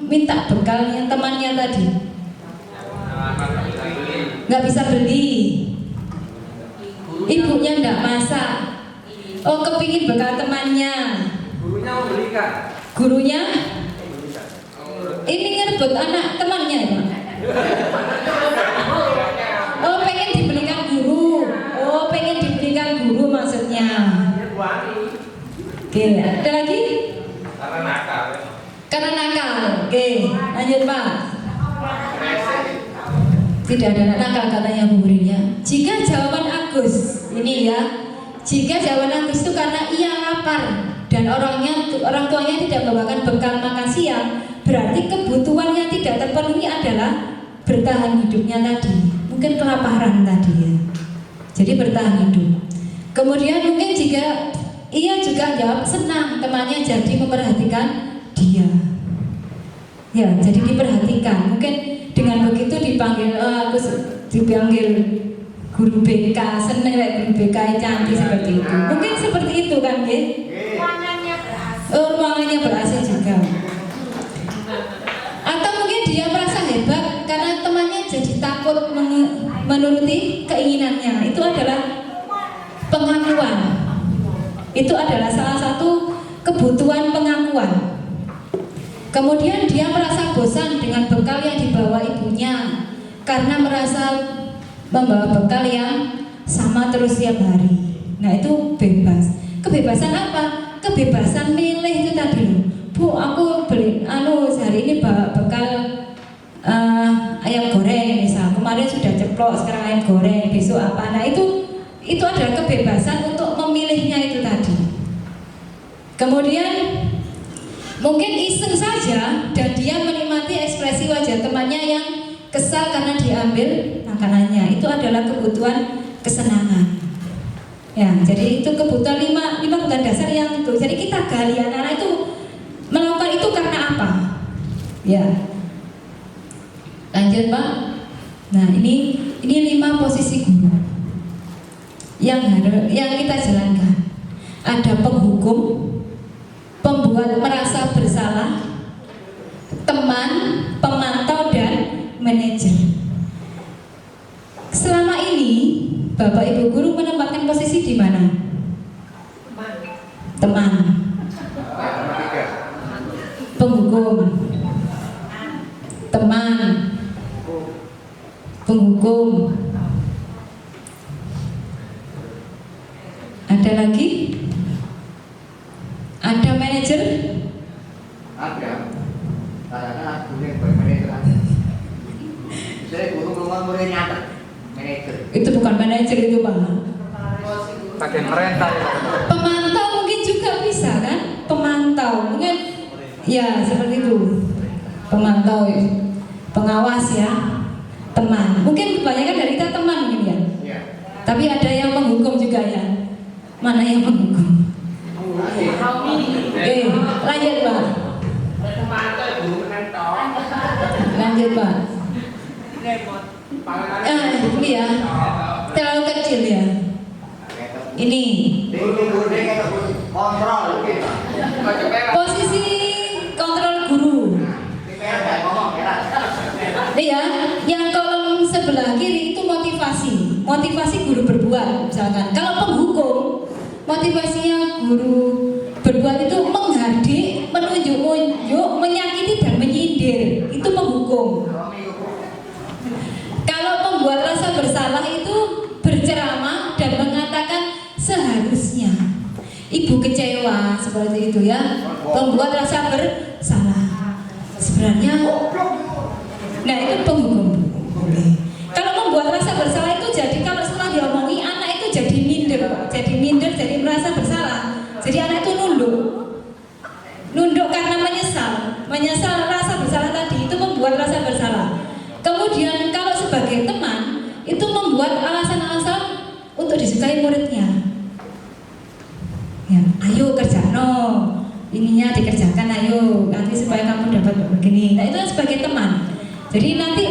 minta bekal yang temannya tadi? Nggak bisa beli. Ibunya nggak masak. Oh, kepingin bekal temannya. Gurunya membelikan. Gurunya? Ini ngerebut anak temannya ya? Oh, pengen dibelikan guru. Oh, pengen dibelikan guru maksudnya. Oke, ada lagi? Karena nakal. Karena nakal. Oke, lanjut Pak. Tidak ada anak nakal katanya Bu Ria. Jika jawaban Agus ini ya, jika jawaban Agus itu karena ia lapar dan orang tuanya tidak membawakan bekal makan siang, berarti kebutuhan yang tidak terpenuhi adalah bertahan hidupnya tadi. Mungkin kelaparan tadi ya. Jadi bertahan hidup. Kemudian mungkin jika ia juga jawab senang temannya jadi memperhatikan dia. Ya, jadi diperhatikan. Mungkin dengan begitu dipanggil guru BK, seneng guru BK yang cantik seperti itu. Mungkin seperti itu kan, ya? Ruangannya ber-AC juga. Atau mungkin dia merasa hebat karena temannya jadi takut menuruti keinginannya. Itu adalah pengakuan. Itu adalah salah satu kebutuhan pengakuan. Kemudian dia merasa bosan dengan bekal yang dibawa ibunya karena merasa membawa bekal yang sama terus tiap hari. Nah, itu bebas. Kebebasan apa? Kebebasan milih itu tadi loh. Bu, aku beli hari ini bawa bekal ayam goreng misal. Kemarin sudah ceplok, sekarang ayam goreng, besok apa. Nah, itu adalah kebebasan untuk memilihnya itu tadi. Kemudian mungkin iseng saja dan dia menikmati ekspresi wajah temannya yang kesal karena diambil makanannya. Itu adalah kebutuhan kesenangan. Ya, jadi itu kebutuhan lima kebutuhan dasar yang itu. Jadi kita gali anak-anak itu melakukan itu karena apa? Ya. Lanjut, Pak. Nah, ini 5 posisi guru yang kita jalankan. Ada penghukum, pembuat merasa bersalah, teman, pemantau, dan manajer. Selama ini Bapak Ibu guru menempatkan posisi di mana? Teman, penghukum, teman, penghukum. Ada lagi? Ada manajer? Ada. Karena punya manajer ada. Saya guru rumah murid nyata. Manajer. Itu bukan manajer itu, Pak. Bagian merentah. Pemantau mungkin juga bisa kan? Pemantau mungkin ya seperti itu. Pemantau, pengawas ya, teman. Mungkin kebanyakan dari kita teman mungkin ya. Iya. Tapi ada yang menghukum juga ya. Mana yang menghukum? Lanjut, Pak. Lanjut, Pak. Ini ya, terlalu kecil ya. Ini kontrol gitu. posisi kontrol guru. Ya, yang kolom sebelah kiri itu motivasi guru berbuat misalkan. Kalau penghukum, motivasinya guru berbuat itu menghardik, menunjuk, menyakiti dan menyindir. Itu penghukum. Kalau pembuat rasa bersalah itu berceramah dan mengatakan seharusnya. Ibu kecewa seperti itu ya. Pembuat rasa bersalah. Sebenarnya, nah itu penghukum. Kalau membuat rasa bersalah itu jadi kalau setelah diomongi anak itu jadi minder, jadi merasa bersalah. Jadi anak itu nunduk karena menyesal rasa bersalah tadi itu membuat rasa bersalah. Kemudian kalau sebagai teman itu membuat alasan-alasan untuk disukai muridnya. Ya, ayo kerjano, ininya dikerjakan, ayo nanti supaya kamu dapat begini. Nah itu sebagai teman. Jadi nanti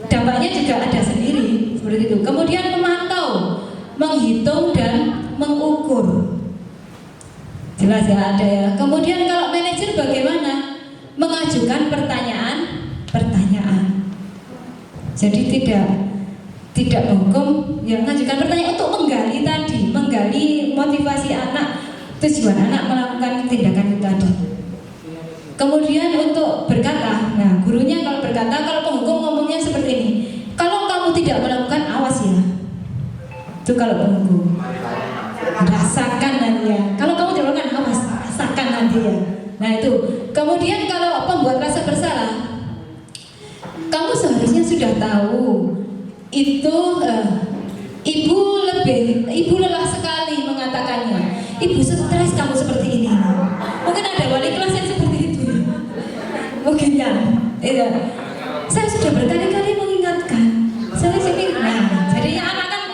dampaknya juga ada sendiri seperti itu. Kemudian memantau, menghitung dan mengukur. Jelas ya ada ya. Kemudian kalau manajer bagaimana? Mengajukan pertanyaan. Jadi tidak menghukum, yang mengajukan pertanyaan untuk menggali motivasi anak, tujuan anak melakukan tindakan itu tadi. Kemudian untuk berkata, nah gurunya kalau berkata, kalau penghukum ngomongnya seperti ini, kalau kamu tidak melakukan awas ya. Itu kalau penghukum. Rasakan nanti ya. Kalau kamu tidak melakukan awas, rasakan nanti ya. Nah itu. Kemudian kalau pembuat rasa bersalah, kamu seharusnya sudah tahu itu ibu lelah sekali mengatakannya. Ibu stres kamu seperti ini. Mungkin ada wali kelas yang seperti itu. Mungkin ya. Iya. Saya sudah berkali-kali mengingatkan. Nah, jadinya anak kan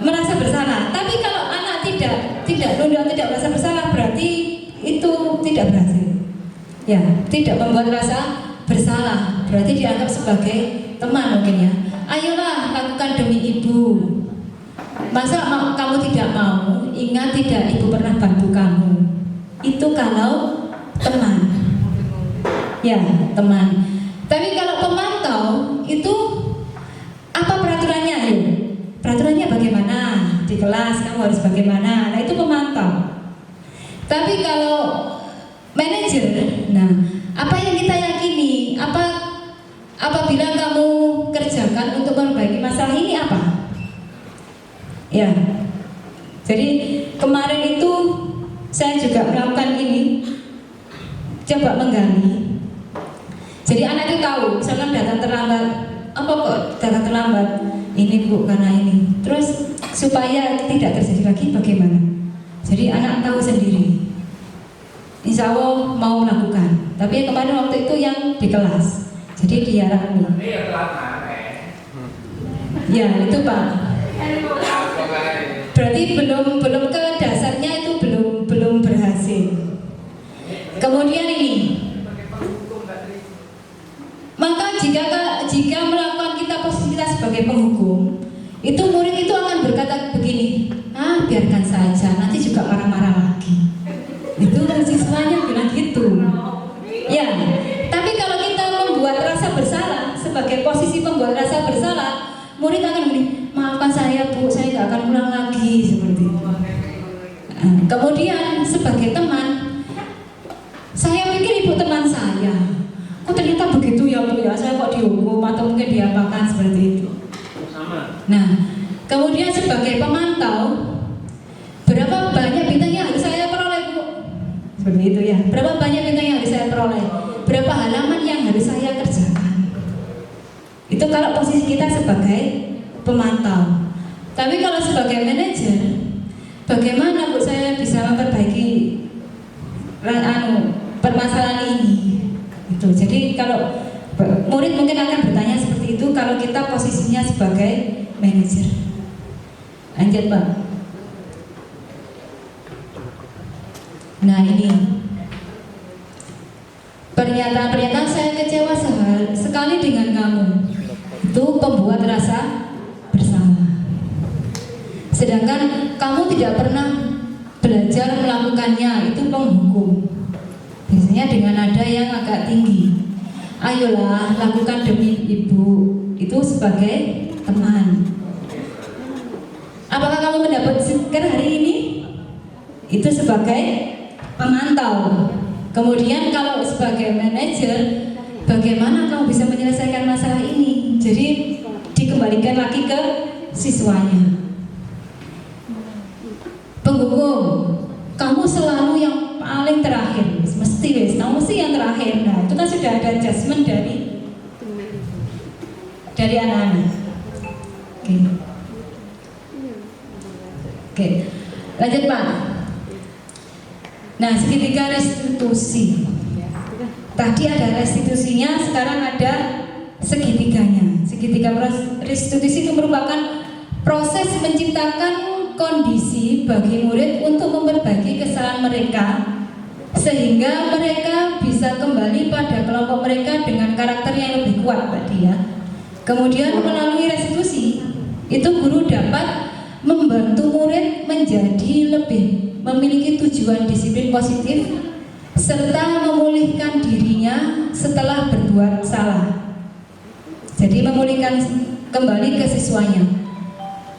merasa bersalah. Tapi kalau anak tidak tidak berhasil. Ya, tidak membuat rasa bersalah, berarti dianggap sebagai teman mungkin ya. Ayolah lakukan demi ibu. Masa kamu tidak mau? Ingat tidak ibu pernah bantu kamu. Itu kalau teman. Ya, teman. Tapi kalau pemantau itu apa peraturannya? Ayo. Peraturannya bagaimana? Di kelas kamu harus bagaimana? Nah, itu pemantau. Tapi kalau manajer, nah, apa yang kita yakini? Apabila kamu kerjakan untuk memperbaiki masalah ini apa? Ya. Jadi kemarin itu saya juga melakukan ini, coba menggali. Jadi anak itu tahu, misalkan datang terlambat, apa kok datang terlambat? Ini bu, karena ini. Terus supaya tidak terjadi lagi bagaimana? Jadi anak tahu sendiri. Insya Allah mau melakukan. Tapi kemarin waktu itu yang di kelas, jadi dia rame. Ya itu Pak. Berarti belum ke dasarnya itu belum berhasil. Kemudian ini. Maka jika melakukan posisi kita sebagai penghukum, itu murid itu akan berkata begini, biarkan saja, nanti juga marah-marah lagi. Itu siswanya bilang gitu. Ya, tapi kalau kita membuat rasa bersalah, sebagai posisi pembuat rasa bersalah, murid akan begini, maafkan saya bu, saya nggak akan ulang lagi seperti itu. Kemudian sebagai teman, saya pikir ibu teman saya. Oh ternyata begitu ya bu ya, saya kok dihukum atau mungkin diapakan seperti itu. Nah, kemudian sebagai pemantau, berapa banyak bintang yang harus saya peroleh bu? Seperti itu ya. Berapa banyak bintang yang harus saya peroleh? Berapa halaman yang harus saya kerjakan? Itu kalau posisi kita sebagai pemantau. Tapi kalau sebagai manajer, bagaimana bu saya bisa memperbaiki permasalahan ini? Itu. Jadi kalau murid mungkin akan bertanya seperti itu kalau kita posisinya sebagai manajer. Lanjut Pak. Nah ini pernyataan saya kecewa sekali dengan kamu. Itu pembuat rasa bersalah. Sedangkan kamu tidak pernah belajar melakukannya, itu penghukum. Biasanya dengan nada yang agak tinggi. Ayolah lakukan demi ibu. Itu sebagai teman. Apakah kamu mendapat stiker hari ini? Itu sebagai pemantau. Kemudian kalau sebagai manajer, bagaimana kamu bisa menyelesaikan masalah ini? Jadi dikembalikan lagi ke siswanya. Penghukum, kamu selalu yang paling terakhir, mesti yang terakhir. Nah itu kan sudah ada adjustment dari anak-anak. Oke. Lanjut Pak. Nah segitiga restitusi. Tadi ada restitusinya, sekarang ada segitiganya. Segitiga restitusi itu merupakan proses menciptakan kondisi bagi murid untuk memperbaiki kesalahan mereka sehingga mereka bisa kembali pada kelompok mereka dengan karakter yang lebih kuat tadi ya. Kemudian melalui restitusi itu guru dapat membantu murid menjadi lebih memiliki tujuan disiplin positif serta memulihkan dirinya setelah berbuat salah. Jadi memulihkan kembali ke siswanya,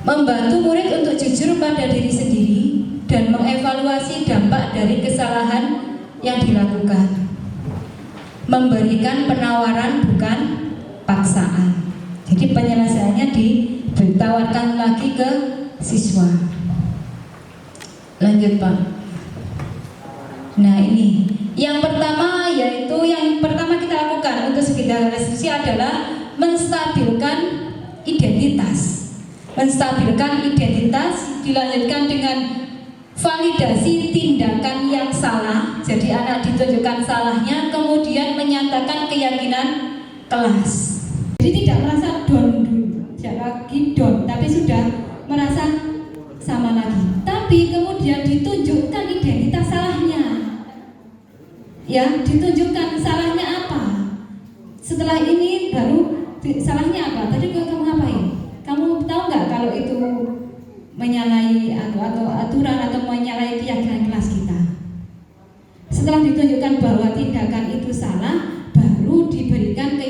membantu murid untuk jujur pada diri sendiri dan mengevaluasi dampak dari kesalahan yang dilakukan, memberikan penawaran bukan paksaan. Jadi penyelesaiannya ditawarkan lagi ke siswa. Lanjut Pak. Nah ini yang pertama, yaitu yang pertama kita lakukan untuk segitiga restitusi adalah menstabilkan identitas. Menstabilkan identitas dilanjutkan dengan validasi tindakan yang salah. Jadi anak ditunjukkan salahnya, kemudian menyatakan keyakinan kelas. Jadi tidak merasa down dulu, tidak lagi down, tapi sudah merasa sama lagi. Tapi kemudian ditunjukkan identitas salahnya. ya ditunjukkan salahnya apa. Setelah ini baru salahnya apa? Tadi kamu ngapain? Kamu tahu nggak kalau itu menyalahi atau aturan atau menyalahi keyakinan kelas kita? Setelah ditunjukkan bahwa tindakan itu salah, baru diberikan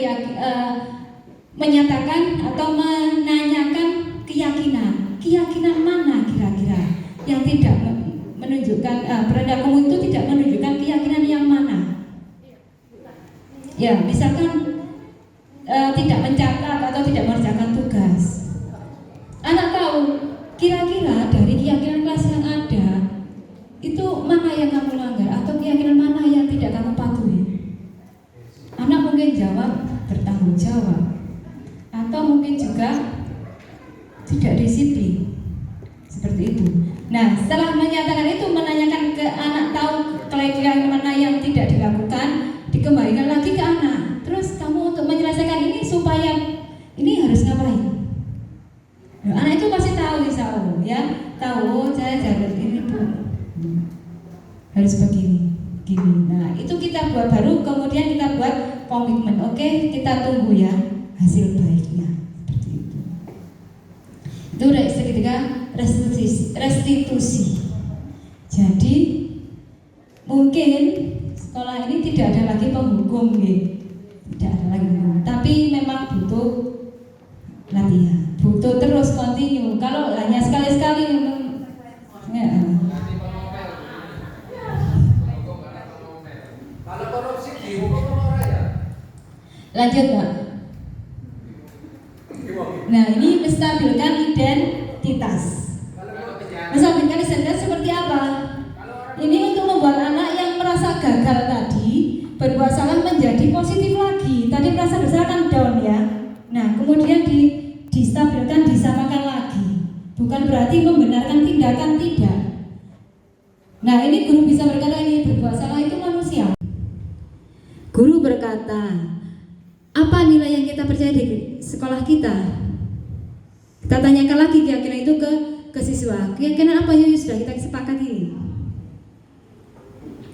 menyatakan atau menanyakan keyakinan mana kira-kira yang tidak menunjukkan berada kamu itu tidak menunjukkan keyakinan yang mana. Ya, misalkan tidak mencatat atau tidak mengerjakan tugas. Anak tahu kira-kira dari keyakinan kelas yang ada itu mana yang kamu langgar atau keyakinan mana yang tidak kamu patuhi. Anak mungkin jawab bertanggung jawab atau mungkin juga tidak disiplin seperti itu. Nah, setelah menyatakan itu, menanyakan ke anak tahu keyakinan mana yang tidak dilakukan, dikembalikan lagi ke anak. Terus kamu untuk menyelesaikan ini supaya ini harus ngapain? Nah, anak itu pasti tahu, insya Allah, ya tahu saya jalan ini pun harus begini, gini. Nah, itu kita buat baru, kemudian kita buat komitmen. Oke, kita tunggu ya hasil baiknya. Seperti itu. Itu ketiga restitusi. Jadi mungkin sekolah ini tidak ada lagi penghukum, tidak ada lagi penghukum. Tapi memang butuh latihan, butuh terus continue. Kalau hanya sekali-sekali ya. Kalau korupsi dihukum orang ya? Lanjut, Pak. Nah, ini menstabilkan identitas. Menstabilkan identitas seperti apa? Ini untuk membuat anak yang merasa gagal tadi berbuat salah menjadi positif lagi. Tadi merasa bersalah kan down ya. Nah, kemudian distabilkan, disamakan lagi. Bukan berarti membenarkan tindakan, tidak. Nah, ini guru bisa berkata ini berbuat salah itu manusia. Guru berkata, apa nilai yang kita percaya di sekolah kita? Kita tanyakan lagi keyakinan itu ke siswa. Keyakinan apa yang sudah kita sepakati?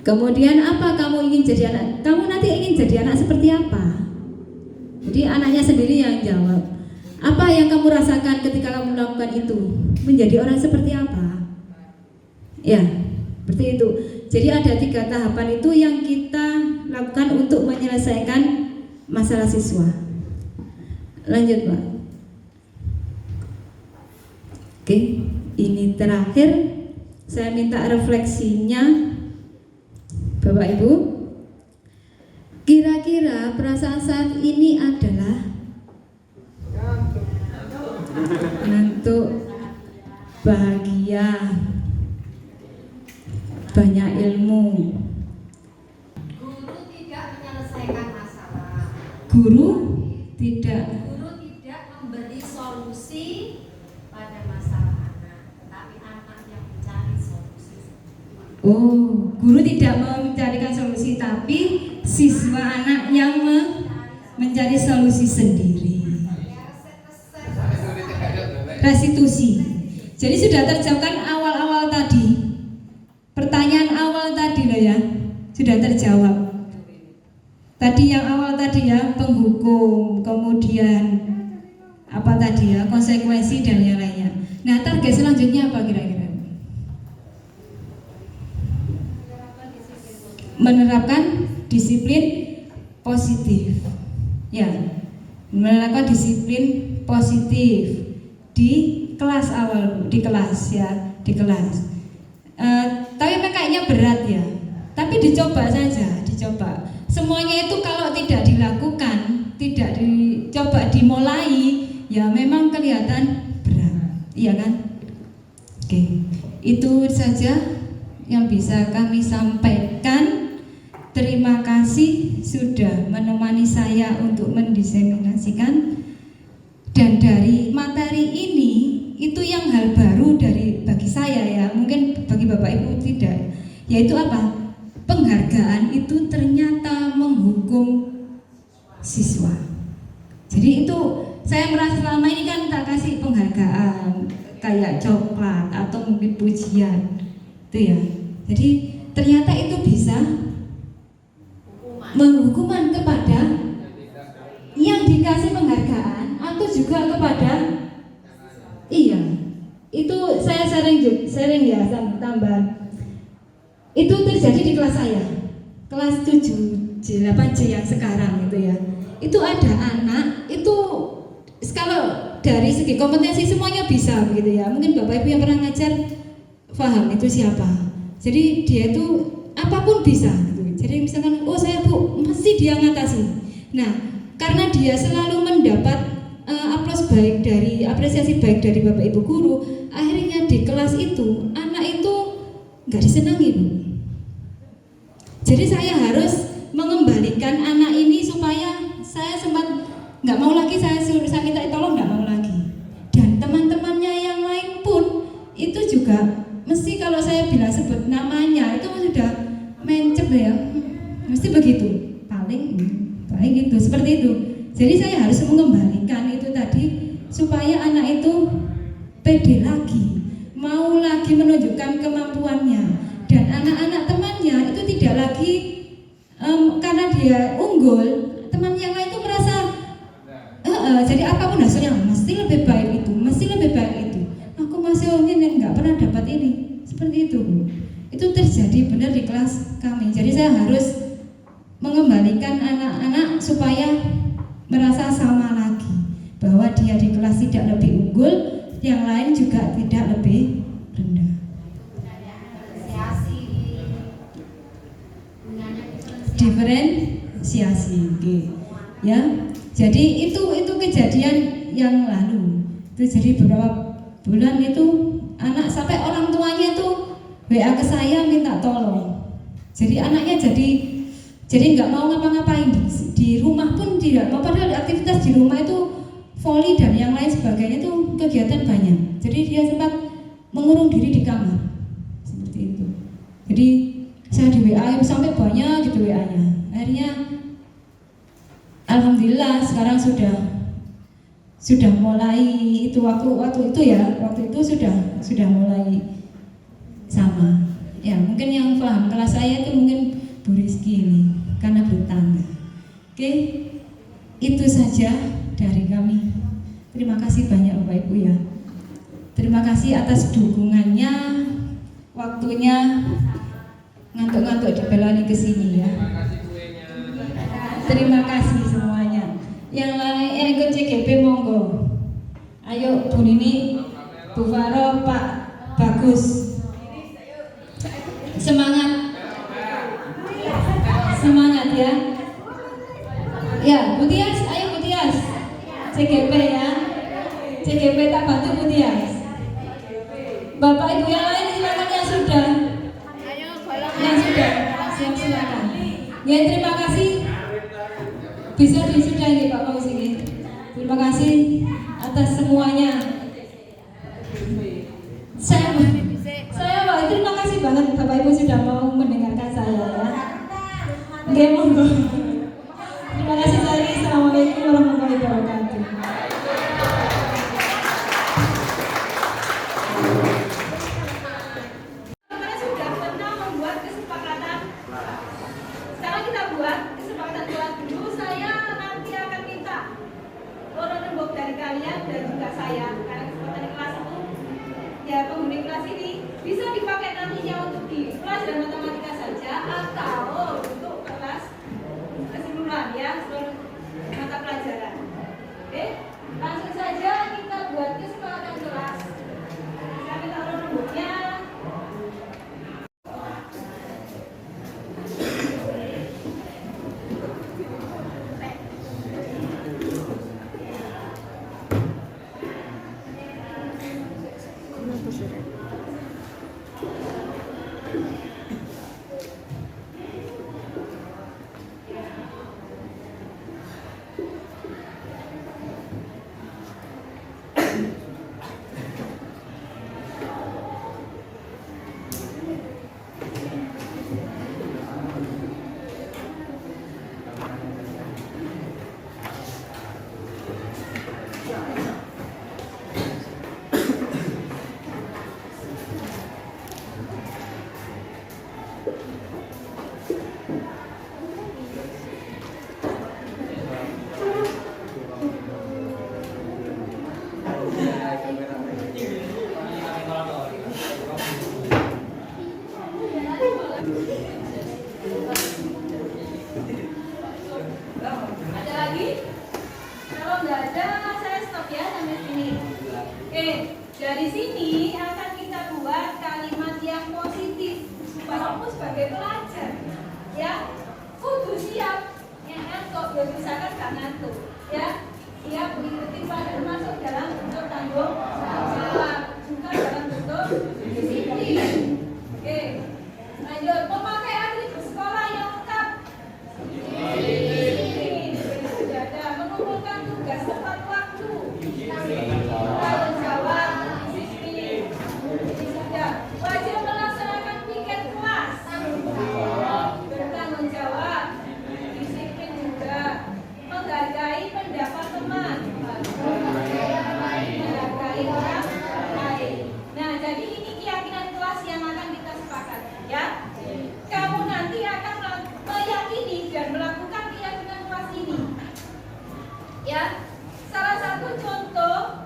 Kemudian apa kamu ingin jadi anak? Kamu nanti ingin jadi anak seperti apa? Jadi anaknya sendiri yang jawab. Apa yang kamu rasakan ketika kamu melakukan itu? Menjadi orang seperti apa? Ya, seperti itu. Jadi ada 3 tahapan itu yang kita lakukan untuk menyelesaikan masalah siswa. Lanjut, Pak. Oke, ini terakhir. Saya minta refleksinya Bapak Ibu. Kira-kira perasaan saat ini adalah ngantuk, bahagia, banyak ilmu. Guru tidak menyelesaikan masalah. Guru tidak memberi solusi pada masalah anak, tetapi anak yang mencari solusi. Oh, guru tidak mencarikan solusi, tapi siswa anak yang mencari solusi sendiri. Restitusi. Jadi sudah terjawabkan awal-awal tadi. Pertanyaan awal tadi loh ya, sudah terjawab. Tadi yang awal tadi ya, penghukum, kemudian apa tadi ya, konsekuensi dan yang lainnya. Nah, target selanjutnya apa kira-kira? Menerapkan disiplin positif. Ya, menerapkan disiplin positif di kelas awal, di kelas ya, di kelas. Tapi kayaknya berat ya. Tapi dicoba saja, dicoba. Semuanya itu kalau tidak dilakukan, tidak dicoba dimulai, ya memang kelihatan berat, iya kan? Oke, itu saja yang bisa kami sampaikan. Terima kasih sudah menemani saya untuk mendiseminasikan. Dan dari materi ini, itu yang hal baru bagi saya ya, mungkin bagi Bapak Ibu tidak, yaitu apa? Penghargaan itu ternyata menghukum siswa. Jadi itu saya merasa selama ini kan tak kasih penghargaan kayak coklat atau mungkin pujian, itu ya. Jadi ternyata itu bisa Hukuman kepada yang dikasih penghargaan atau juga kepada iya. Itu saya sering ya tambah. Itu terjadi di kelas saya. Kelas 7-8C yang sekarang itu ya. Itu ada anak itu kalau dari segi kompetensi semuanya bisa begitu ya. Mungkin Bapak Ibu yang pernah ngajar paham itu siapa. Jadi dia itu apapun bisa gitu. Jadi misalkan oh saya Bu, mesti dia ngatasi. Nah, karena dia selalu mendapat apresiasi baik dari Bapak Ibu guru, akhirnya di kelas itu anak itu nggak disenangi Bu. Jadi saya harus mengembalikan anak ini supaya saya sempat nggak mau lagi, saya minta tolong nggak mau lagi. Dan teman-temannya yang lain pun itu juga mesti kalau saya bilang sebut namanya itu sudah mencep ya, mesti begitu paling gitu seperti itu. Jadi saya harus mengembalikan itu tadi supaya anak itu pede lagi, mau lagi menunjukkan kemampuannya, dan anak-anak temannya itu tidak lagi karena dia unggul, teman yang lain itu merasa jadi apapun hasilnya mesti lebih baik itu, aku masih ini nggak pernah dapat ini, seperti itu Bu. Itu terjadi benar di kelas kami. Jadi saya harus mengembalikan anak-anak supaya merasa sama lagi, bahwa dia di kelas tidak lebih unggul, yang lain juga tidak lebih rendah. Diferensiasi, okay. Ya. Jadi itu kejadian yang lalu. Itu jadi beberapa bulan itu anak sampai orang tuanya itu WA ke saya minta tolong. Jadi anaknya jadi nggak mau ngapa-ngapain di rumah pun tidak mau, padahal aktivitas di rumah itu voli dan yang lain sebagainya itu kegiatan banyak. Jadi dia sempat mengurung diri di kamar seperti itu. Jadi saya di WA sampai banyak gitu WA-nya. Akhirnya alhamdulillah sekarang sudah mulai itu waktu itu sudah mulai sama. Ya mungkin yang paham kelas saya itu mungkin Bu Rizky ini karena bertangga. Oke, itu saja dari kami. Terima kasih banyak Bapak Ibu ya. Terima kasih atas dukungannya, waktunya ngantuk-ngantuk dibelani ke sini ya. Terima kasih semuanya. Yang lain yang ikut CGP monggo. Ayo Bu Nini, Bu Faro, Pak Bagus. Semangat ya. Ya, Bu Tias, ayo Bu Tias. CGP ya. CGP tak bantu Bu Tias. Bapak Ibu yang lain silakan yang sudah. Yang sudah, silakan. Ya, terima kasih. Bisa disudahi Pak Paus ini. Terima kasih atas semuanya. Saya terima kasih banget Bapak Ibu sudah mau mendengarkan saya ya. Oke, monggo. Terima kasih sekali. Assalamualaikum warahmatullahi wabarakatuh. Sudah pernah membuat kesepakatan. Sekarang kita buat kesepakatan kelas dulu. Saya nanti akan minta orang rembuk dari kalian dan juga saya, karena kesepakatan di kelas itu ya penghuni kelas ini bisa dipakai nantinya untuk di pelajaran matematika saja atau untuk kelas keseluruhan ya, seluruh mata pelajaran. Oke, langsung saja kita buat kesepakatan kelas. Saya minta orang rembuknya. Ya, siap mengikuti pelajaran masuk dalam bentuk tanggung jawab, juga dalam bentuk disiplin. Oke, lanjut. Memakai atribut sekolah yang lengkap. Disiplin. Jaga. Mengumpulkan tugas tepat waktu. Tanggung jawab. Disiplin. Sudah. Wajib melaksanakan piket kelas. Bertanggung jawab. Disiplin juga. Menghargai pendapat teman. Menghargai orang lain. Nah, jadi ini keyakinan kelas yang akan kita sepakat, ya. Kamu nanti akan meyakini dan melakukan keyakinan kelas ini. Ya. Salah satu contoh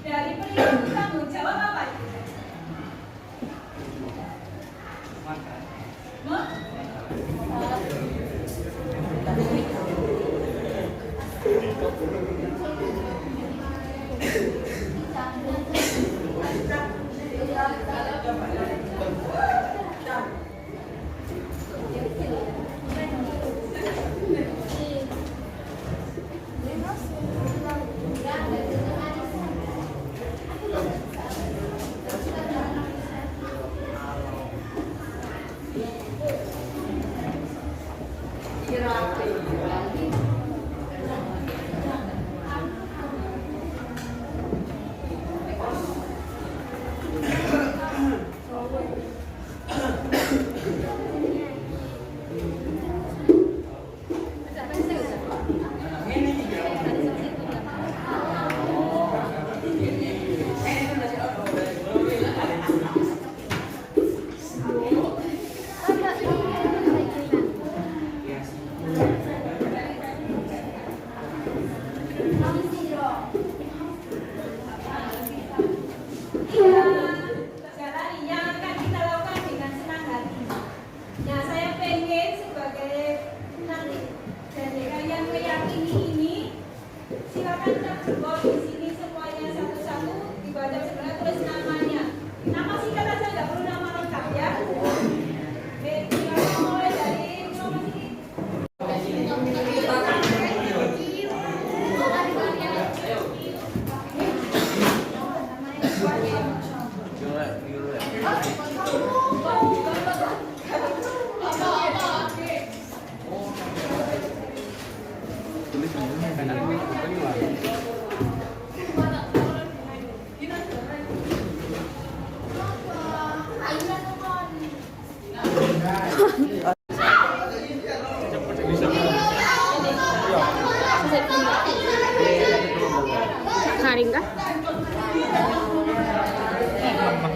dari perilaku tanggung jawab apa?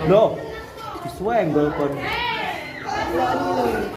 Loh, disuwenggol kon.